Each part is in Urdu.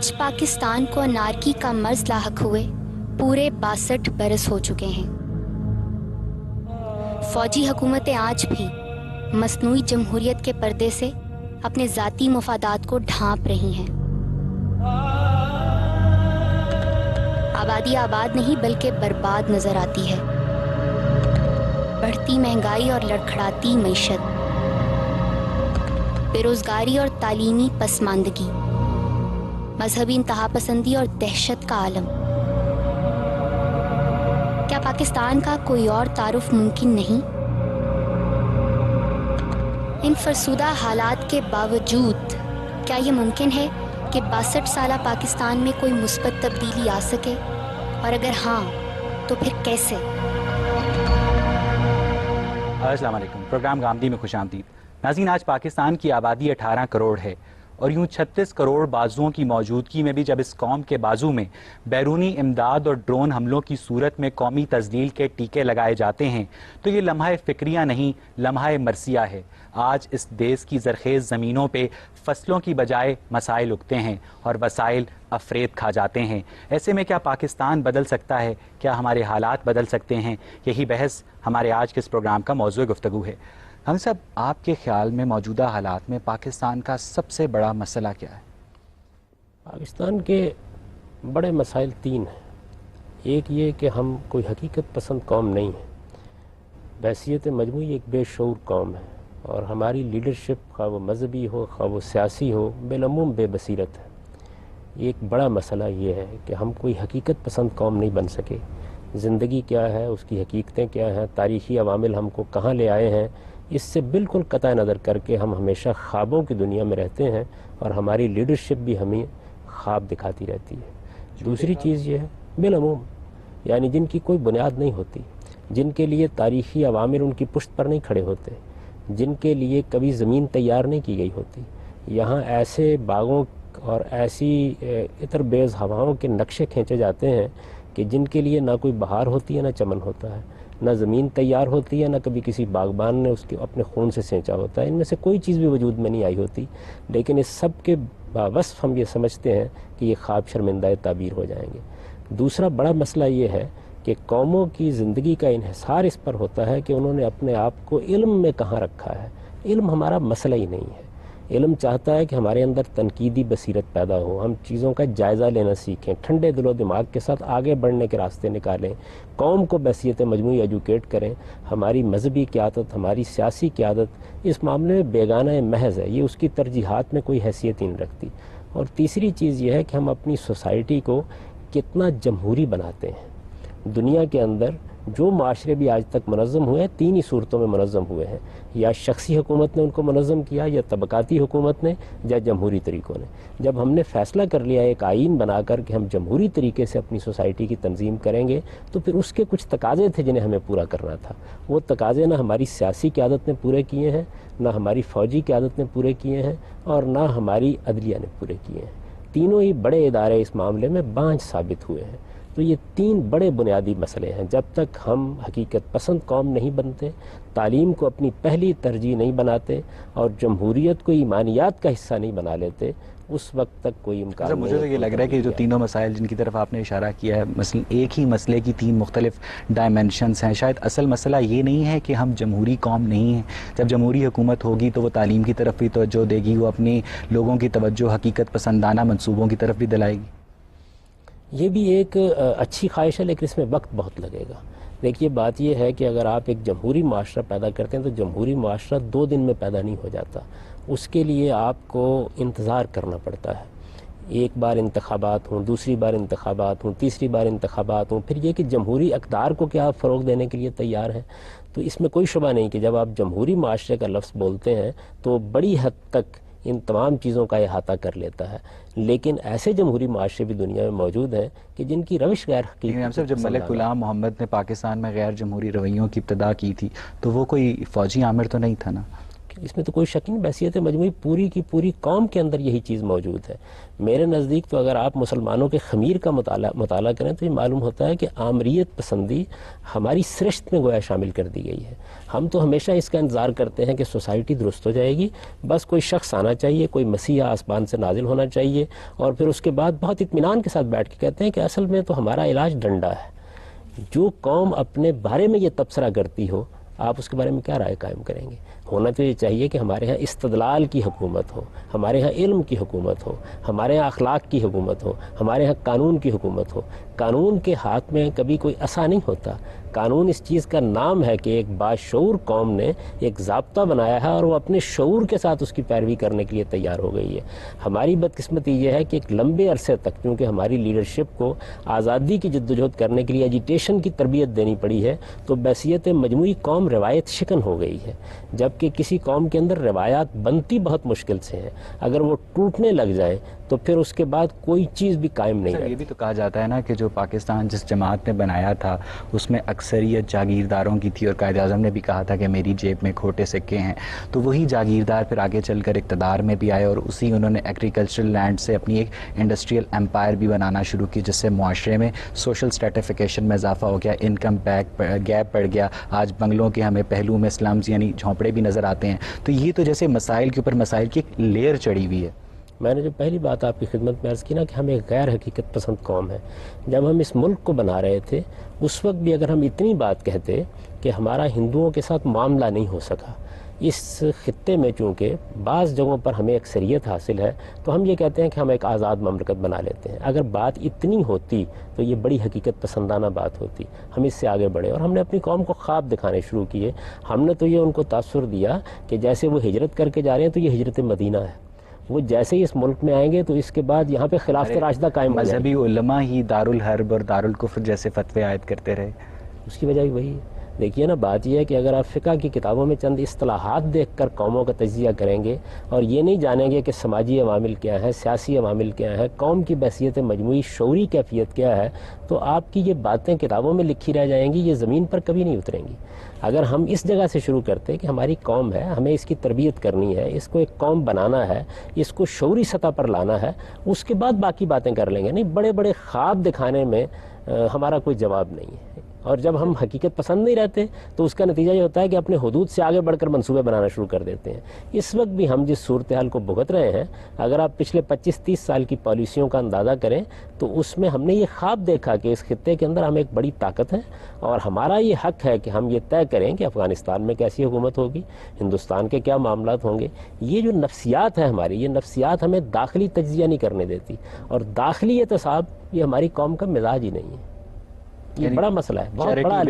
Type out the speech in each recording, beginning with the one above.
آج پاکستان کو انارکی کا مرض لاحق ہوئے پورے 62 برس ہو چکے ہیں۔ فوجی حکومتیں آج بھی مصنوعی جمہوریت کے پردے سے اپنے ذاتی مفادات کو ڈھانپ رہی ہیں۔ آبادی آباد نہیں بلکہ برباد نظر آتی ہے۔ بڑھتی مہنگائی اور لڑکھڑاتی معیشت، بے روزگاری اور تعلیمی پسماندگی، مذہبی انتہا پسندی اور دہشت کا عالم۔ کیا پاکستان کا کوئی اور تعارف ممکن نہیں؟ ان فرسودہ حالات کے باوجود کیا یہ ممکن ہے کہ 62 سالہ پاکستان میں کوئی مثبت تبدیلی آ سکے؟ اور اگر ہاں تو پھر کیسے؟ السلام علیکم، پروگرام گامدی میں خوش آمدید۔ ناظرین، آج پاکستان کی آبادی 18 کروڑ ہے اور یوں 36 کروڑ بازوؤں کی موجودگی میں بھی جب اس قوم کے بازو میں بیرونی امداد اور ڈرون حملوں کی صورت میں قومی تذلیل کے ٹیکے لگائے جاتے ہیں تو یہ لمحہ فکریہ نہیں، لمحہ مرثیہ ہے۔ آج اس دیس کی زرخیز زمینوں پہ فصلوں کی بجائے مسائل اگتے ہیں اور وسائل افریت کھا جاتے ہیں۔ ایسے میں کیا پاکستان بدل سکتا ہے؟ کیا ہمارے حالات بدل سکتے ہیں؟ یہی بحث ہمارے آج کے اس پروگرام کا موضوع گفتگو ہے۔ ہم سب، آپ کے خیال میں موجودہ حالات میں پاکستان کا سب سے بڑا مسئلہ کیا ہے؟ پاکستان کے بڑے مسائل 3 ہیں۔ ایک یہ کہ ہم کوئی حقیقت پسند قوم نہیں ہے، بحیثیت مجموعی ایک بے شعور قوم ہے، اور ہماری لیڈرشپ خواہ وہ مذہبی ہو خواہ وہ سیاسی ہو بالعموم بے بصیرت ہے۔ ایک بڑا مسئلہ یہ ہے کہ ہم کوئی حقیقت پسند قوم نہیں بن سکے۔ زندگی کیا ہے، اس کی حقیقتیں کیا ہیں، تاریخی عوامل ہم کو کہاں لے آئے ہیں، اس سے بالکل قطع نظر کر کے ہم ہمیشہ خوابوں کی دنیا میں رہتے ہیں، اور ہماری لیڈرشپ بھی ہمیں خواب دکھاتی رہتی ہے۔ دوسری چیز یہ ہے بالعموم، یعنی جن کی کوئی بنیاد نہیں ہوتی، جن کے لیے تاریخی عوامل ان کی پشت پر نہیں کھڑے ہوتے، جن کے لیے کبھی زمین تیار نہیں کی گئی ہوتی، یہاں ایسے باغوں اور ایسی عطر بیز ہواؤں کے نقشے کھینچے جاتے ہیں کہ جن کے لیے نہ کوئی بہار ہوتی ہے نہ چمن ہوتا ہے، نہ زمین تیار ہوتی ہے، نہ کبھی کسی باغبان نے اس کے اپنے خون سے سینچا ہوتا ہے، ان میں سے کوئی چیز بھی وجود میں نہیں آئی ہوتی، لیکن اس سب کے باوصف ہم یہ سمجھتے ہیں کہ یہ خواب شرمندہ تعبیر ہو جائیں گے۔ دوسرا بڑا مسئلہ یہ ہے کہ قوموں کی زندگی کا انحصار اس پر ہوتا ہے کہ انہوں نے اپنے آپ کو علم میں کہاں رکھا ہے۔ علم ہمارا مسئلہ ہی نہیں ہے۔ علم چاہتا ہے کہ ہمارے اندر تنقیدی بصیرت پیدا ہو، ہم چیزوں کا جائزہ لینا سیکھیں، ٹھنڈے دل و دماغ کے ساتھ آگے بڑھنے کے راستے نکالیں، قوم کو بحیثیت مجموعی ایجوکیٹ کریں۔ ہماری مذہبی قیادت، ہماری سیاسی قیادت اس معاملے میں بیگانہ محض ہے، یہ اس کی ترجیحات میں کوئی حیثیت ہی نہیں رکھتی۔ اور تیسری چیز یہ ہے کہ ہم اپنی سوسائٹی کو کتنا جمہوری بناتے ہیں۔ دنیا کے اندر جو معاشرے بھی آج تک منظم ہوئے ہیں 3 ہی صورتوں میں منظم ہوئے ہیں، یا شخصی حکومت نے ان کو منظم کیا، یا طبقاتی حکومت نے، یا جمہوری طریقوں نے۔ جب ہم نے فیصلہ کر لیا ایک آئین بنا کر کہ ہم جمہوری طریقے سے اپنی سوسائٹی کی تنظیم کریں گے، تو پھر اس کے کچھ تقاضے تھے جنہیں ہمیں پورا کرنا تھا۔ وہ تقاضے نہ ہماری سیاسی قیادت نے پورے کیے ہیں، نہ ہماری فوجی قیادت نے پورے کیے ہیں، اور نہ ہماری عدلیہ نے پورے کیے ہیں۔ تینوں ہی بڑے ادارے اس معاملے میں بانجھ ثابت ہوئے ہیں۔ تو یہ 3 بڑے بنیادی مسئلے ہیں۔ جب تک ہم حقیقت پسند قوم نہیں بنتے، تعلیم کو اپنی پہلی ترجیح نہیں بناتے، اور جمہوریت کو ایمانیات کا حصہ نہیں بنا لیتے، اس وقت تک کوئی امکان نہیں۔ مجھے تو یہ لگ رہا ہے کہ جو تینوں مسائل جن کی طرف آپ نے اشارہ کیا ہے، مثلا ایک ہی مسئلے کی 3 مختلف ڈائمینشنز ہیں۔ شاید اصل مسئلہ یہ نہیں ہے کہ ہم جمہوری قوم نہیں ہیں۔ جب جمہوری حکومت ہوگی تو وہ تعلیم کی طرف بھی توجہ دے گی، وہ اپنی لوگوں کی توجہ حقیقت پسندانہ منصوبوں کی طرف بھی دلائے گی۔ یہ بھی ایک اچھی خواہش ہے، لیکن اس میں وقت بہت لگے گا۔ دیکھیے، بات یہ ہے کہ اگر آپ ایک جمہوری معاشرہ پیدا کرتے ہیں تو جمہوری معاشرہ 2 دن میں پیدا نہیں ہو جاتا، اس کے لیے آپ کو انتظار کرنا پڑتا ہے۔ ایک بار انتخابات ہوں، دوسری بار انتخابات ہوں، تیسری بار انتخابات ہوں، پھر یہ کہ جمہوری اقدار کو کیا آپ فروغ دینے کے لیے تیار ہیں۔ تو اس میں کوئی شبہ نہیں کہ جب آپ جمہوری معاشرے کا لفظ بولتے ہیں تو بڑی حد تک ان تمام چیزوں کا احاطہ کر لیتا ہے، لیکن ایسے جمہوری معاشرے بھی دنیا میں موجود ہیں کہ جن کی روش غیر حقیقی۔ ہم صاحب، جب ملک غلام محمد نے پاکستان میں غیر جمہوری رویوں کی ابتدا کی تھی تو وہ کوئی فوجی عامر تو نہیں تھا نا؟ اس میں تو کوئی شک نہیں، بحثیت مجموعی پوری کی پوری قوم کے اندر یہی چیز موجود ہے۔ میرے نزدیک تو اگر آپ مسلمانوں کے خمیر کا مطالعہ کریں تو یہ معلوم ہوتا ہے کہ آمریت پسندی ہماری سرشت میں گویا شامل کر دی گئی ہے۔ ہم تو ہمیشہ اس کا انتظار کرتے ہیں کہ سوسائٹی درست ہو جائے گی، بس کوئی شخص آنا چاہیے، کوئی مسیح آسمان سے نازل ہونا چاہیے، اور پھر اس کے بعد بہت اطمینان کے ساتھ بیٹھ کے کہتے ہیں کہ اصل میں تو ہمارا علاج ڈنڈا ہے۔ جو قوم اپنے بارے میں یہ تبصرہ کرتی ہو، آپ اس کے بارے میں کیا رائے قائم کریں گے؟ ہونا تو یہ چاہیے کہ ہمارے ہاں استدلال کی حکومت ہو، ہمارے ہاں علم کی حکومت ہو، ہمارے ہاں اخلاق کی حکومت ہو، ہمارے ہاں قانون کی حکومت ہو۔ قانون کے ہاتھ میں کبھی کوئی عصا نہیں ہوتا، قانون اس چیز کا نام ہے کہ ایک باشعور قوم نے ایک ضابطہ بنایا ہے اور وہ اپنے شعور کے ساتھ اس کی پیروی کرنے کے لیے تیار ہو گئی ہے۔ ہماری بدقسمتی یہ ہے کہ ایک لمبے عرصے تک کیونکہ ہماری لیڈرشپ کو آزادی کی جدوجہد کرنے کے لیے ایجیٹیشن کی تربیت دینی پڑی ہے، تو بحیثیت مجموعی قوم روایت شکن ہو گئی ہے، جبکہ کسی قوم کے اندر روایات بنتی بہت مشکل سے ہیں، اگر وہ ٹوٹنے لگ جائیں تو پھر اس کے بعد کوئی چیز بھی قائم نہیں رہتی۔ یہ بھی تو کہا جاتا ہے نا کہ جو پاکستان جس جماعت نے بنایا تھا اس میں اکثریت جاگیرداروں کی تھی، اور قائد اعظم نے بھی کہا تھا کہ میری جیب میں کھوٹے سکے ہیں، تو وہی جاگیردار پھر آگے چل کر اقتدار میں بھی آئے، اور اسی انہوں نے ایگریکلچرل لینڈ سے اپنی ایک انڈسٹریل امپائر بھی بنانا شروع کی، جس سے معاشرے میں سوشل اسٹریٹیفیکیشن میں اضافہ ہو گیا، انکم گیپ بڑھ گیا، آج بنگلوں کے ہمیں پہلو میں سلمز یعنی جھونپڑے بھی نظر آتے ہیں۔ تو یہ تو جیسے مسائل کے اوپر مسائل کی ایک لیئر چڑھی ہوئی ہے۔ میں نے جو پہلی بات آپ کی خدمت میں عرض کی نا کہ ہم ایک غیر حقیقت پسند قوم ہے، جب ہم اس ملک کو بنا رہے تھے اس وقت بھی اگر ہم اتنی بات کہتے کہ ہمارا ہندوؤں کے ساتھ معاملہ نہیں ہو سکا، اس خطے میں چونکہ بعض جگہوں پر ہمیں اکثریت حاصل ہے تو ہم یہ کہتے ہیں کہ ہم ایک آزاد مملکت بنا لیتے ہیں۔ اگر بات اتنی ہوتی تو یہ بڑی حقیقت پسندانہ بات ہوتی، ہم اس سے آگے بڑھے اور ہم نے اپنی قوم کو خواب دکھانے شروع کیے۔ ہم نے تو یہ ان کو تاثر دیا کہ جیسے وہ ہجرت کر کے جا رہے ہیں تو یہ ہجرت مدینہ ہے، وہ جیسے ہی اس ملک میں آئیں گے تو اس کے بعد یہاں پہ خلافت راشدہ قائم ہو جائے گی۔ مذہبی علماء ہی دارالحرب اور دارالکفر جیسے فتوے عائد کرتے رہے، اس کی وجہ بھی وہی ہے۔ دیکھیے نا، بات یہ ہے کہ اگر آپ فقہ کی کتابوں میں چند اصطلاحات دیکھ کر قوموں کا تجزیہ کریں گے اور یہ نہیں جانیں گے کہ سماجی عوامل کیا ہیں، سیاسی عوامل کیا ہیں، قوم کی بحیثیت مجموعی شعوری کیفیت کیا ہے، تو آپ کی یہ باتیں کتابوں میں لکھی رہ جائیں گی، یہ زمین پر کبھی نہیں اتریں گی۔ اگر ہم اس جگہ سے شروع کرتے کہ ہماری قوم ہے، ہمیں اس کی تربیت کرنی ہے، اس کو ایک قوم بنانا ہے، اس کو شعوری سطح پر لانا ہے، اس کے بعد باقی باتیں کر لیں گے، نہیں بڑے بڑے خواب دکھانے میں ہمارا کوئی جواب نہیں ہے۔ اور جب ہم حقیقت پسند نہیں رہتے تو اس کا نتیجہ یہ ہوتا ہے کہ اپنے حدود سے آگے بڑھ کر منصوبے بنانا شروع کر دیتے ہیں۔ اس وقت بھی ہم جس صورتحال کو بھگت رہے ہیں، اگر آپ پچھلے 25-30 سال کی پالیسیوں کا اندازہ کریں تو اس میں ہم نے یہ خواب دیکھا کہ اس خطے کے اندر ہم ایک بڑی طاقت ہیں اور ہمارا یہ حق ہے کہ ہم یہ طے کریں کہ افغانستان میں کیسی حکومت ہوگی، ہندوستان کے کیا معاملات ہوں گے۔ یہ جو نفسیات ہے ہماری، یہ نفسیات ہمیں داخلی تجزیہ نہیں کرنے دیتی، اور داخلی احتساب یہ ہماری قوم کا مزاج ہی نہیں ہے۔ یہ بڑا مسئلہ ہے، بہت بڑا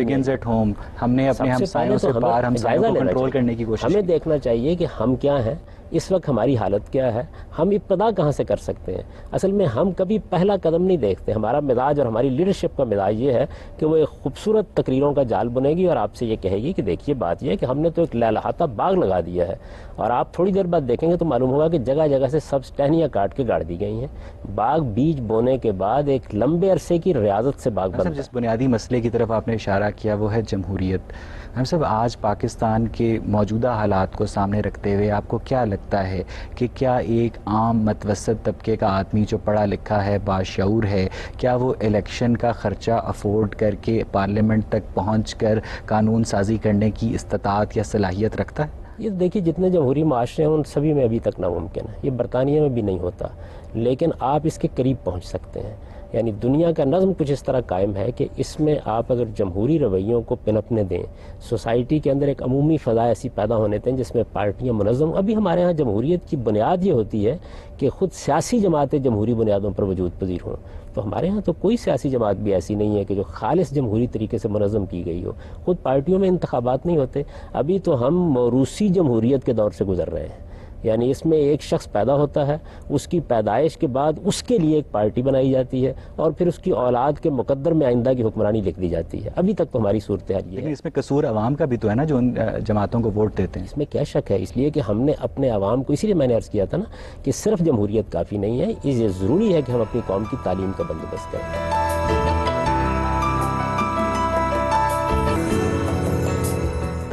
ہوم ہم نے اپنے ہمسایوں سے پار ہمسایوں کو کنٹرول کرنے کی کوشش، ہمیں دیکھنا چاہیے کہ ہم کیا ہیں، اس وقت ہماری حالت کیا ہے، ہم ابتدا کہاں سے کر سکتے ہیں۔ اصل میں ہم کبھی پہلا قدم نہیں دیکھتے۔ ہمارا مزاج اور ہماری لیڈرشپ کا مزاج یہ ہے کہ وہ ایک خوبصورت تقریروں کا جال بنے گی اور آپ سے یہ کہے گی کہ دیکھیے بات یہ ہے کہ ہم نے تو ایک لہلہاتا باغ لگا دیا ہے، اور آپ تھوڑی دیر بعد دیکھیں گے تو معلوم ہوگا کہ جگہ جگہ سے سبز ٹہنیاں کاٹ کے گاڑ دی گئی ہیں۔ باغ بیج بونے کے بعد ایک لمبے عرصے کی ریاضت سے باغ بنتا ہے۔ جس بنیادی مسئلے کی طرف آپ نے اشارہ کیا وہ ہے جمہوریت۔ ہم سب آج پاکستان کے موجودہ حالات کو سامنے رکھتے ہوئے آپ کو کیا لگتا ہے کہ کیا ایک عام متوسط طبقے کا آدمی جو پڑھا لکھا ہے، باشعور ہے، کیا وہ الیکشن کا خرچہ افورڈ کر کے پارلیمنٹ تک پہنچ کر قانون سازی کرنے کی استطاعت یا صلاحیت رکھتا ہے؟ یہ دیکھیے جتنے جمہوری معاشرے ہیں ان سبھی میں ابھی تک ناممکن ہے، یہ برطانیہ میں بھی نہیں ہوتا، لیکن آپ اس کے قریب پہنچ سکتے ہیں۔ یعنی دنیا کا نظم کچھ اس طرح قائم ہے کہ اس میں آپ اگر جمہوری رویوں کو پنپنے دیں، سوسائٹی کے اندر ایک عمومی فضا ایسی پیدا ہونے دیں جس میں پارٹیاں منظم، ابھی ہمارے ہاں جمہوریت کی بنیاد یہ ہوتی ہے کہ خود سیاسی جماعتیں جمہوری بنیادوں پر وجود پذیر ہوں، تو ہمارے ہاں تو کوئی سیاسی جماعت بھی ایسی نہیں ہے کہ جو خالص جمہوری طریقے سے منظم کی گئی ہو۔ خود پارٹیوں میں انتخابات نہیں ہوتے، ابھی تو ہم موروثی جمہوریت کے دور سے گزر رہے ہیں۔ یعنی اس میں ایک شخص پیدا ہوتا ہے، اس کی پیدائش کے بعد اس کے لیے ایک پارٹی بنائی جاتی ہے اور پھر اس کی اولاد کے مقدر میں آئندہ کی حکمرانی لکھ دی جاتی ہے۔ ابھی تک تو ہماری صورتحال یہ ہے۔ لیکن اس میں قصور عوام کا بھی تو ہے نا جو ان جماعتوں کو ووٹ دیتے ہیں۔ اس میں کیا شک ہے، اس لیے کہ ہم نے اپنے عوام کو، اسی لیے میں نے عرض کیا تھا نا کہ صرف جمہوریت کافی نہیں ہے، یہ ضروری ہے کہ ہم اپنی قوم کی تعلیم کا بندوبست کریں۔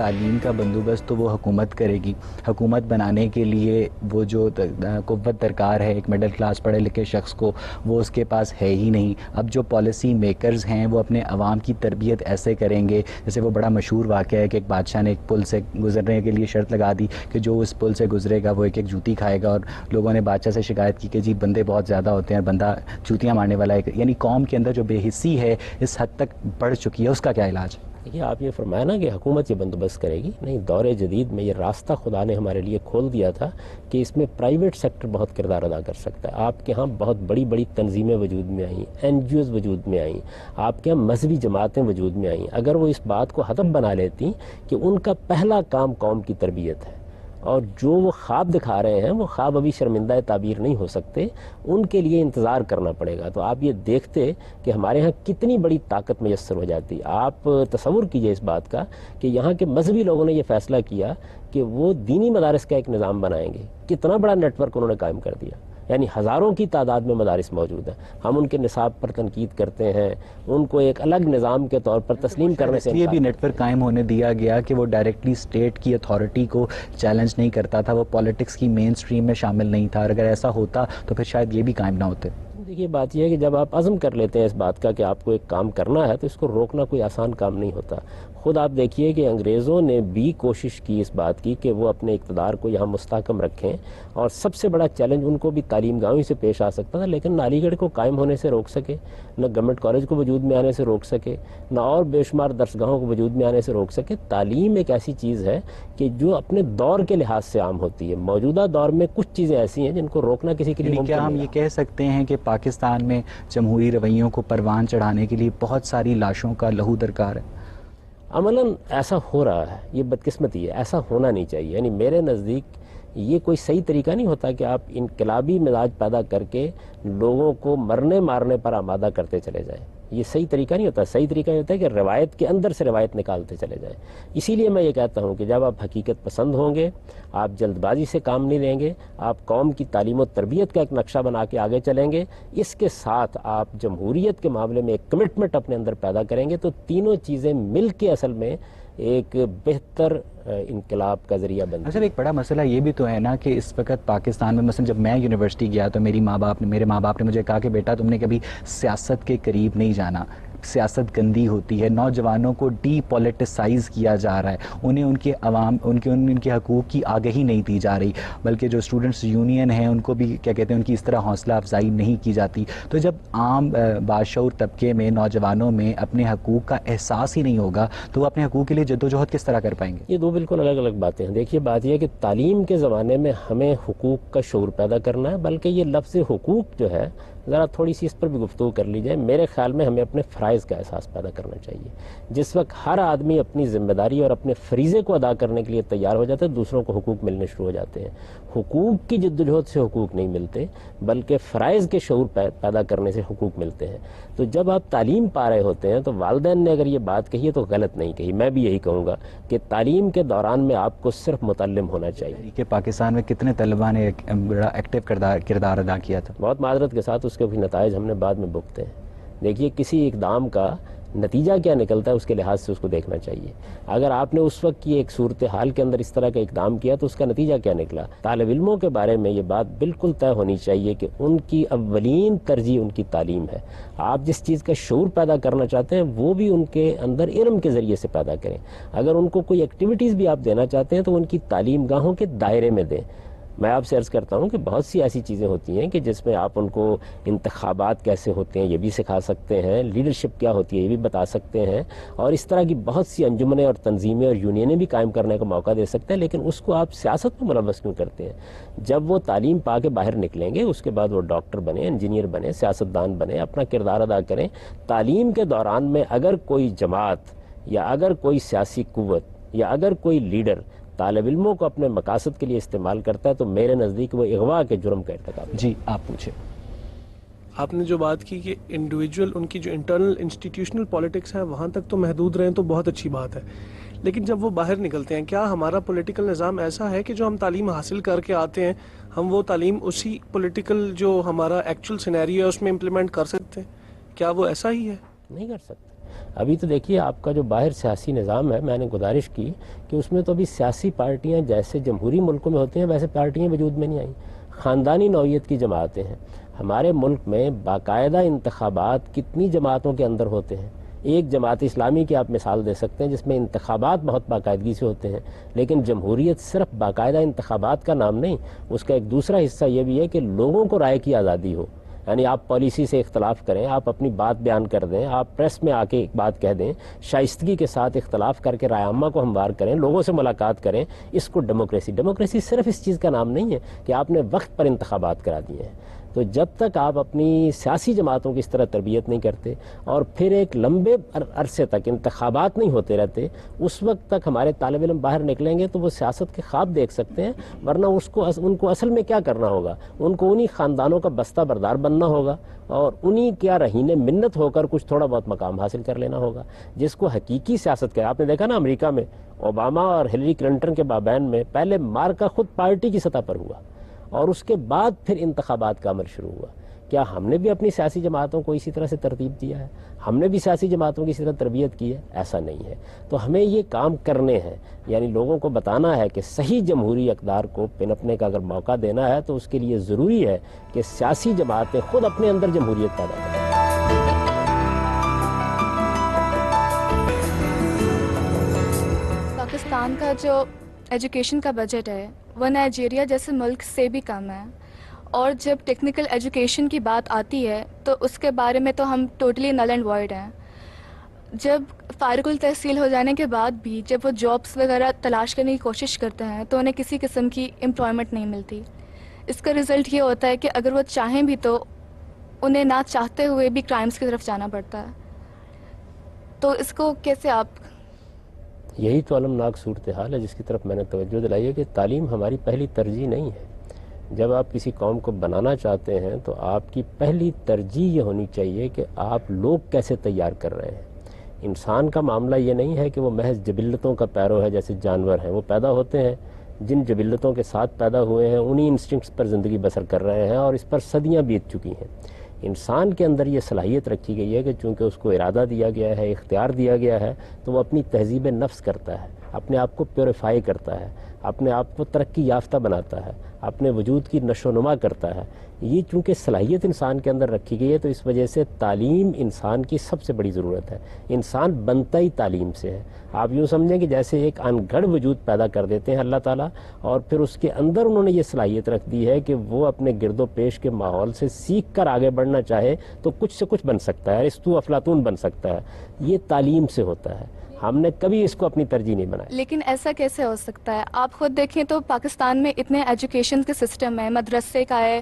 تعلیم کا بندوبست تو وہ حکومت کرے گی. حکومت بنانے کے لیے وہ جو قوت درکار ہے ایک مڈل کلاس پڑھے لکھے شخص کو, وہ اس کے پاس ہے ہی نہیں. اب جو پالیسی میکرز ہیں وہ اپنے عوام کی تربیت ایسے کریں گے, جیسے وہ بڑا مشہور واقعہ ہے کہ ایک بادشاہ نے ایک پل سے گزرنے کے لیے شرط لگا دی کہ جو اس پل سے گزرے گا وہ ایک جوتی کھائے گا, اور لوگوں نے بادشاہ سے شکایت کی کہ جی بندے بہت زیادہ ہوتے ہیں, بندہ جوتیاں مارنے والا ہے. یعنی قوم کے اندر جو بے حسی ہے اس حد تک بڑھ چکی ہے, اس کا کیا علاج؟ دیکھیے آپ یہ فرمایا نا کہ حکومت یہ بندوبست کرے گی, نہیں, دور جدید میں یہ راستہ خدا نے ہمارے لیے کھول دیا تھا کہ اس میں پرائیویٹ سیکٹر بہت کردار ادا کر سکتا ہے. آپ کے ہاں بہت بڑی بڑی تنظیمیں وجود میں آئیں, این جی اوز وجود میں آئیں, آپ کے ہاں مذہبی جماعتیں وجود میں آئیں. اگر وہ اس بات کو ہدف بنا لیتی کہ ان کا پہلا کام قوم کی تربیت ہے, اور جو وہ خواب دکھا رہے ہیں وہ خواب ابھی شرمندہ تعبیر نہیں ہو سکتے, ان کے لیے انتظار کرنا پڑے گا, تو آپ یہ دیکھتے کہ ہمارے ہاں کتنی بڑی طاقت میسر ہو جاتی. آپ تصور کیجئے اس بات کا کہ یہاں کے مذہبی لوگوں نے یہ فیصلہ کیا کہ وہ دینی مدارس کا ایک نظام بنائیں گے. کتنا بڑا نیٹ ورک انہوں نے قائم کر دیا, یعنی ہزاروں کی تعداد میں مدارس موجود ہیں. ہم ان کے نصاب پر تنقید کرتے ہیں, ان کو ایک الگ نظام کے طور پر تسلیم کرنے سے یہ بھی نیٹ ورک قائم ہونے دیا گیا کہ وہ ڈائریکٹلی اسٹیٹ کی اتھارٹی کو چیلنج نہیں کرتا تھا, وہ پالیٹکس کی مین سٹریم میں شامل نہیں تھا, اور اگر ایسا ہوتا تو پھر شاید یہ بھی قائم نہ ہوتے. دیکھیے بات یہ ہے کہ جب آپ عزم کر لیتے ہیں اس بات کا کہ آپ کو ایک کام کرنا ہے تو اس کو روکنا کوئی آسان کام نہیں ہوتا. خود آپ دیکھیے کہ انگریزوں نے بھی کوشش کی اس بات کی کہ وہ اپنے اقتدار کو یہاں مستحکم رکھیں, اور سب سے بڑا چیلنج ان کو بھی تعلیم گاہوں سے پیش آ سکتا تھا, لیکن نہ علی گڑھ کو قائم ہونے سے روک سکے, نہ گورنمنٹ کالج کو وجود میں آنے سے روک سکے, نہ اور بے شمار درسگاہوں کو وجود میں آنے سے روک سکے. تعلیم ایک ایسی چیز ہے کہ جو اپنے دور کے لحاظ سے عام ہوتی ہے. موجودہ دور میں کچھ چیزیں ایسی ہیں جن کو روکنا کسی کے لیے ممکن کیا ہم نہیں یہ رہا. کہہ سکتے ہیں کہ پاکستان میں جمہوری رویوں کو پروان چڑھانے کے لیے بہت ساری لاشوں کا لہو درکار ہے؟ عملاً ایسا ہو رہا ہے, یہ بدقسمتی ہے, ایسا ہونا نہیں چاہیے. یعنی میرے نزدیک یہ کوئی صحیح طریقہ نہیں ہوتا کہ آپ انقلابی مزاج پیدا کر کے لوگوں کو مرنے مارنے پر آمادہ کرتے چلے جائیں. یہ صحیح طریقہ نہیں ہوتا. صحیح طریقہ یہ ہوتا ہے کہ روایت کے اندر سے روایت نکالتے چلے جائیں. اسی لیے میں یہ کہتا ہوں کہ جب آپ حقیقت پسند ہوں گے, آپ جلد بازی سے کام نہیں لیں گے, آپ قوم کی تعلیم و تربیت کا ایک نقشہ بنا کے آگے چلیں گے, اس کے ساتھ آپ جمہوریت کے معاملے میں ایک کمٹمنٹ اپنے اندر پیدا کریں گے, تو تینوں چیزیں مل کے اصل میں ایک بہتر انقلاب کا ذریعہ بنتی ہے. اچھا, ایک بڑا مسئلہ یہ بھی تو ہے نا کہ اس وقت پاکستان میں مثلا جب میں یونیورسٹی گیا تو میرے ماں باپ نے مجھے کہا کہ بیٹا تم نے کبھی سیاست کے قریب نہیں جانا, سیاست گندی ہوتی ہے, نوجوانوں کو ڈی پولیٹیسائز کیا جا رہا ہے, انہیں ان کے حقوق کی آگہی نہیں دی جا رہی, بلکہ جو اسٹوڈنٹس یونین ہیں ان کو بھی کیا کہتے ہیں ان کی اس طرح حوصلہ افزائی نہیں کی جاتی. تو جب عام باشعور طبقے میں نوجوانوں میں اپنے حقوق کا احساس ہی نہیں ہوگا تو وہ اپنے حقوق کے لیے جدوجہد کس طرح کر پائیں گے؟ یہ دو بالکل الگ الگ باتیں ہیں. دیکھیے بات یہ ہے کہ تعلیم کے زمانے میں ہمیں حقوق کا شعور پیدا کرنا ہے, بلکہ یہ لفظ حقوق جو ہے ذرا تھوڑی سی اس پر بھی گفتگو کر لی جائے. میرے خیال میں ہمیں اپنے فرائض کا احساس پیدا کرنا چاہیے. جس وقت ہر آدمی اپنی ذمہ داری اور اپنے فریضے کو ادا کرنے کے لیے تیار ہو جاتا ہے, دوسروں کو حقوق ملنے شروع ہو جاتے ہیں. حقوق کی جدوجہد سے حقوق نہیں ملتے, بلکہ فرائض کے شعور پیدا کرنے سے حقوق ملتے ہیں. تو جب آپ تعلیم پا رہے ہوتے ہیں تو والدین نے اگر یہ بات کہی ہے تو غلط نہیں کہی. میں بھی یہی کہوں گا کہ تعلیم کے دوران میں آپ کو صرف متعلم ہونا چاہیے. کہ پاکستان میں کتنے طلباء نے ایک بڑا ایکٹیو کردار ادا کیا تھا. بہت معذرت کے ساتھ اس کے بھی نتائج ہم نے بعد میں بھگتے ہیں. دیکھیے کسی اقدام کا نتیجہ کیا نکلتا ہے اس کے لحاظ سے اس کو دیکھنا چاہیے. اگر آپ نے اس وقت کی ایک صورتحال کے اندر اس طرح کا اقدام کیا تو اس کا نتیجہ کیا نکلا. طالب علموں کے بارے میں یہ بات بالکل طے ہونی چاہیے کہ ان کی اولین ترجیح ان کی تعلیم ہے. آپ جس چیز کا شعور پیدا کرنا چاہتے ہیں وہ بھی ان کے اندر علم کے ذریعے سے پیدا کریں. اگر ان کو کوئی ایکٹیویٹیز بھی آپ دینا چاہتے ہیں تو ان کی تعلیم گاہوں کے دائرے میں دیں. میں آپ سے عرض کرتا ہوں کہ بہت سی ایسی چیزیں ہوتی ہیں کہ جس میں آپ ان کو انتخابات کیسے ہوتے ہیں یہ بھی سکھا سکتے ہیں, لیڈرشپ کیا ہوتی ہے یہ بھی بتا سکتے ہیں, اور اس طرح کی بہت سی انجمنیں اور تنظیمیں اور یونینیں بھی قائم کرنے کا موقع دے سکتے ہیں. لیکن اس کو آپ سیاست میں ملوث کیوں کرتے ہیں؟ جب وہ تعلیم پا کے باہر نکلیں گے اس کے بعد وہ ڈاکٹر بنے, انجینئر بنے, سیاستدان بنے, اپنا کردار ادا کریں. تعلیم کے دوران میں اگر کوئی جماعت یا اگر کوئی سیاسی قوت یا اگر کوئی لیڈر طالب علموں کو اپنے مقاصد کے لیے استعمال کرتا ہے تو میرے نزدیک وہ اغوا کے جرم کا ارتکاب. جی آپ پوچھیں. آپ نے جو بات کی کہ انڈیویجول ان کی جو انٹرنل انسٹیٹیوشنل پالیٹکس ہے وہاں تک تو محدود رہیں تو بہت اچھی بات ہے, لیکن جب وہ باہر نکلتے ہیں کیا ہمارا پولیٹیکل نظام ایسا ہے کہ جو ہم تعلیم حاصل کر کے آتے ہیں ہم وہ تعلیم اسی پولیٹیکل جو ہمارا ایکچوئل سینیریو ہے اس میں امپلیمنٹ کر سکتے ہیں؟ کیا وہ ایسا ہی ہے؟ نہیں کر سکتے. ابھی تو دیکھیے آپ کا جو باہر سیاسی نظام ہے، میں نے گزارش کی کہ اس میں تو ابھی سیاسی پارٹیاں جیسے جمہوری ملکوں میں ہوتی ہیں ویسے پارٹیاں وجود میں نہیں آئیں، خاندانی نوعیت کی جماعتیں ہیں. ہمارے ملک میں باقاعدہ انتخابات کتنی جماعتوں کے اندر ہوتے ہیں. ایک جماعت اسلامی کی آپ مثال دے سکتے ہیں جس میں انتخابات بہت باقاعدگی سے ہوتے ہیں، لیکن جمہوریت صرف باقاعدہ انتخابات کا نام نہیں، اس کا ایک دوسرا حصہ یہ بھی ہے کہ لوگوں کو رائے کی آزادی ہو. یعنی آپ پالیسی سے اختلاف کریں، آپ اپنی بات بیان کر دیں، آپ پریس میں آ کے ایک بات کہہ دیں، شائستگی کے ساتھ اختلاف کر کے رائے عامہ کو ہموار کریں، لوگوں سے ملاقات کریں. اس کو ڈیموکریسی صرف اس چیز کا نام نہیں ہے کہ آپ نے وقت پر انتخابات کرا دیے ہیں. تو جب تک آپ اپنی سیاسی جماعتوں کی اس طرح تربیت نہیں کرتے اور پھر ایک لمبے عرصے تک انتخابات نہیں ہوتے رہتے، اس وقت تک ہمارے طالب علم باہر نکلیں گے تو وہ سیاست کے خواب دیکھ سکتے ہیں، ورنہ ان کو اصل میں کیا کرنا ہوگا؟ ان کو انہی خاندانوں کا بستہ بردار بننا ہوگا اور انہی کیا رہینے منت ہو کر کچھ تھوڑا بہت مقام حاصل کر لینا ہوگا. جس کو حقیقی سیاست کا آپ نے دیکھا نا امریکہ میں اوباما اور ہلری کلنٹن کے مابین میں پہلے مارکا خود پارٹی کی سطح پر ہوا اور اس کے بعد پھر انتخابات کا عمل شروع ہوا. کیا ہم نے بھی اپنی سیاسی جماعتوں کو اسی طرح سے ترتیب دیا ہے؟ ہم نے بھی سیاسی جماعتوں کی اسی طرح تربیت کی ہے؟ ایسا نہیں ہے. تو ہمیں یہ کام کرنے ہیں، یعنی لوگوں کو بتانا ہے کہ صحیح جمہوری اقدار کو پنپنے کا اگر موقع دینا ہے تو اس کے لیے ضروری ہے کہ سیاسی جماعتیں خود اپنے اندر جمہوریت پیدا کریں. پاکستان کا جو ایجوکیشن کا بجٹ ہے وہ نائجیریا جیسے ملک سے بھی کم ہے، اور جب ٹیکنیکل ایجوکیشن کی بات آتی ہے تو اس کے بارے میں تو ہم ٹوٹلی نل اینڈ وائڈ ہیں. جب فارغ التحصیل ہو جانے کے بعد بھی جب وہ جابس وغیرہ تلاش کرنے کی کوشش کرتے ہیں تو انہیں کسی قسم کی امپلائمنٹ نہیں ملتی. اس کا رزلٹ یہ ہوتا ہے کہ اگر وہ چاہیں بھی تو انہیں نہ چاہتے ہوئے بھی کرائمز کی طرف جانا پڑتا ہے. تو اس کو کیسے آپ؟ یہی تو المناک صورتحال ہے جس کی طرف میں نے توجہ دلائی ہے کہ تعلیم ہماری پہلی ترجیح نہیں ہے. جب آپ کسی قوم کو بنانا چاہتے ہیں تو آپ کی پہلی ترجیح یہ ہونی چاہیے کہ آپ لوگ کیسے تیار کر رہے ہیں. انسان کا معاملہ یہ نہیں ہے کہ وہ محض جبلتوں کا پیرو ہے جیسے جانور ہیں. وہ پیدا ہوتے ہیں، جن جبلتوں کے ساتھ پیدا ہوئے ہیں انہی انسٹنکٹس پر زندگی بسر کر رہے ہیں اور اس پر صدیاں بیت چکی ہیں. انسان کے اندر یہ صلاحیت رکھی گئی ہے کہ چونکہ اس کو ارادہ دیا گیا ہے، اختیار دیا گیا ہے، تو وہ اپنی تہذیب نفس کرتا ہے، اپنے آپ کو پیوریفائی کرتا ہے، اپنے آپ کو ترقی یافتہ بناتا ہے، اپنے وجود کی نشو و نما کرتا ہے. یہ چونکہ صلاحیت انسان کے اندر رکھی گئی ہے تو اس وجہ سے تعلیم انسان کی سب سے بڑی ضرورت ہے. انسان بنتا ہی تعلیم سے ہے. آپ یوں سمجھیں کہ جیسے ایک ان گھڑ وجود پیدا کر دیتے ہیں اللہ تعالیٰ، اور پھر اس کے اندر انہوں نے یہ صلاحیت رکھ دی ہے کہ وہ اپنے گرد و پیش کے ماحول سے سیکھ کر آگے بڑھنا چاہے تو کچھ سے کچھ بن سکتا ہے، ارسطو افلاطون بن سکتا ہے. یہ تعلیم سے ہوتا ہے. ہم نے کبھی اس کو اپنی ترجیح نہیں بنایا. لیکن ایسا کیسے ہو سکتا ہے؟ آپ خود دیکھیں تو پاکستان میں اتنے ایجوکیشن کے سسٹم ہے، مدرسے کا ہے،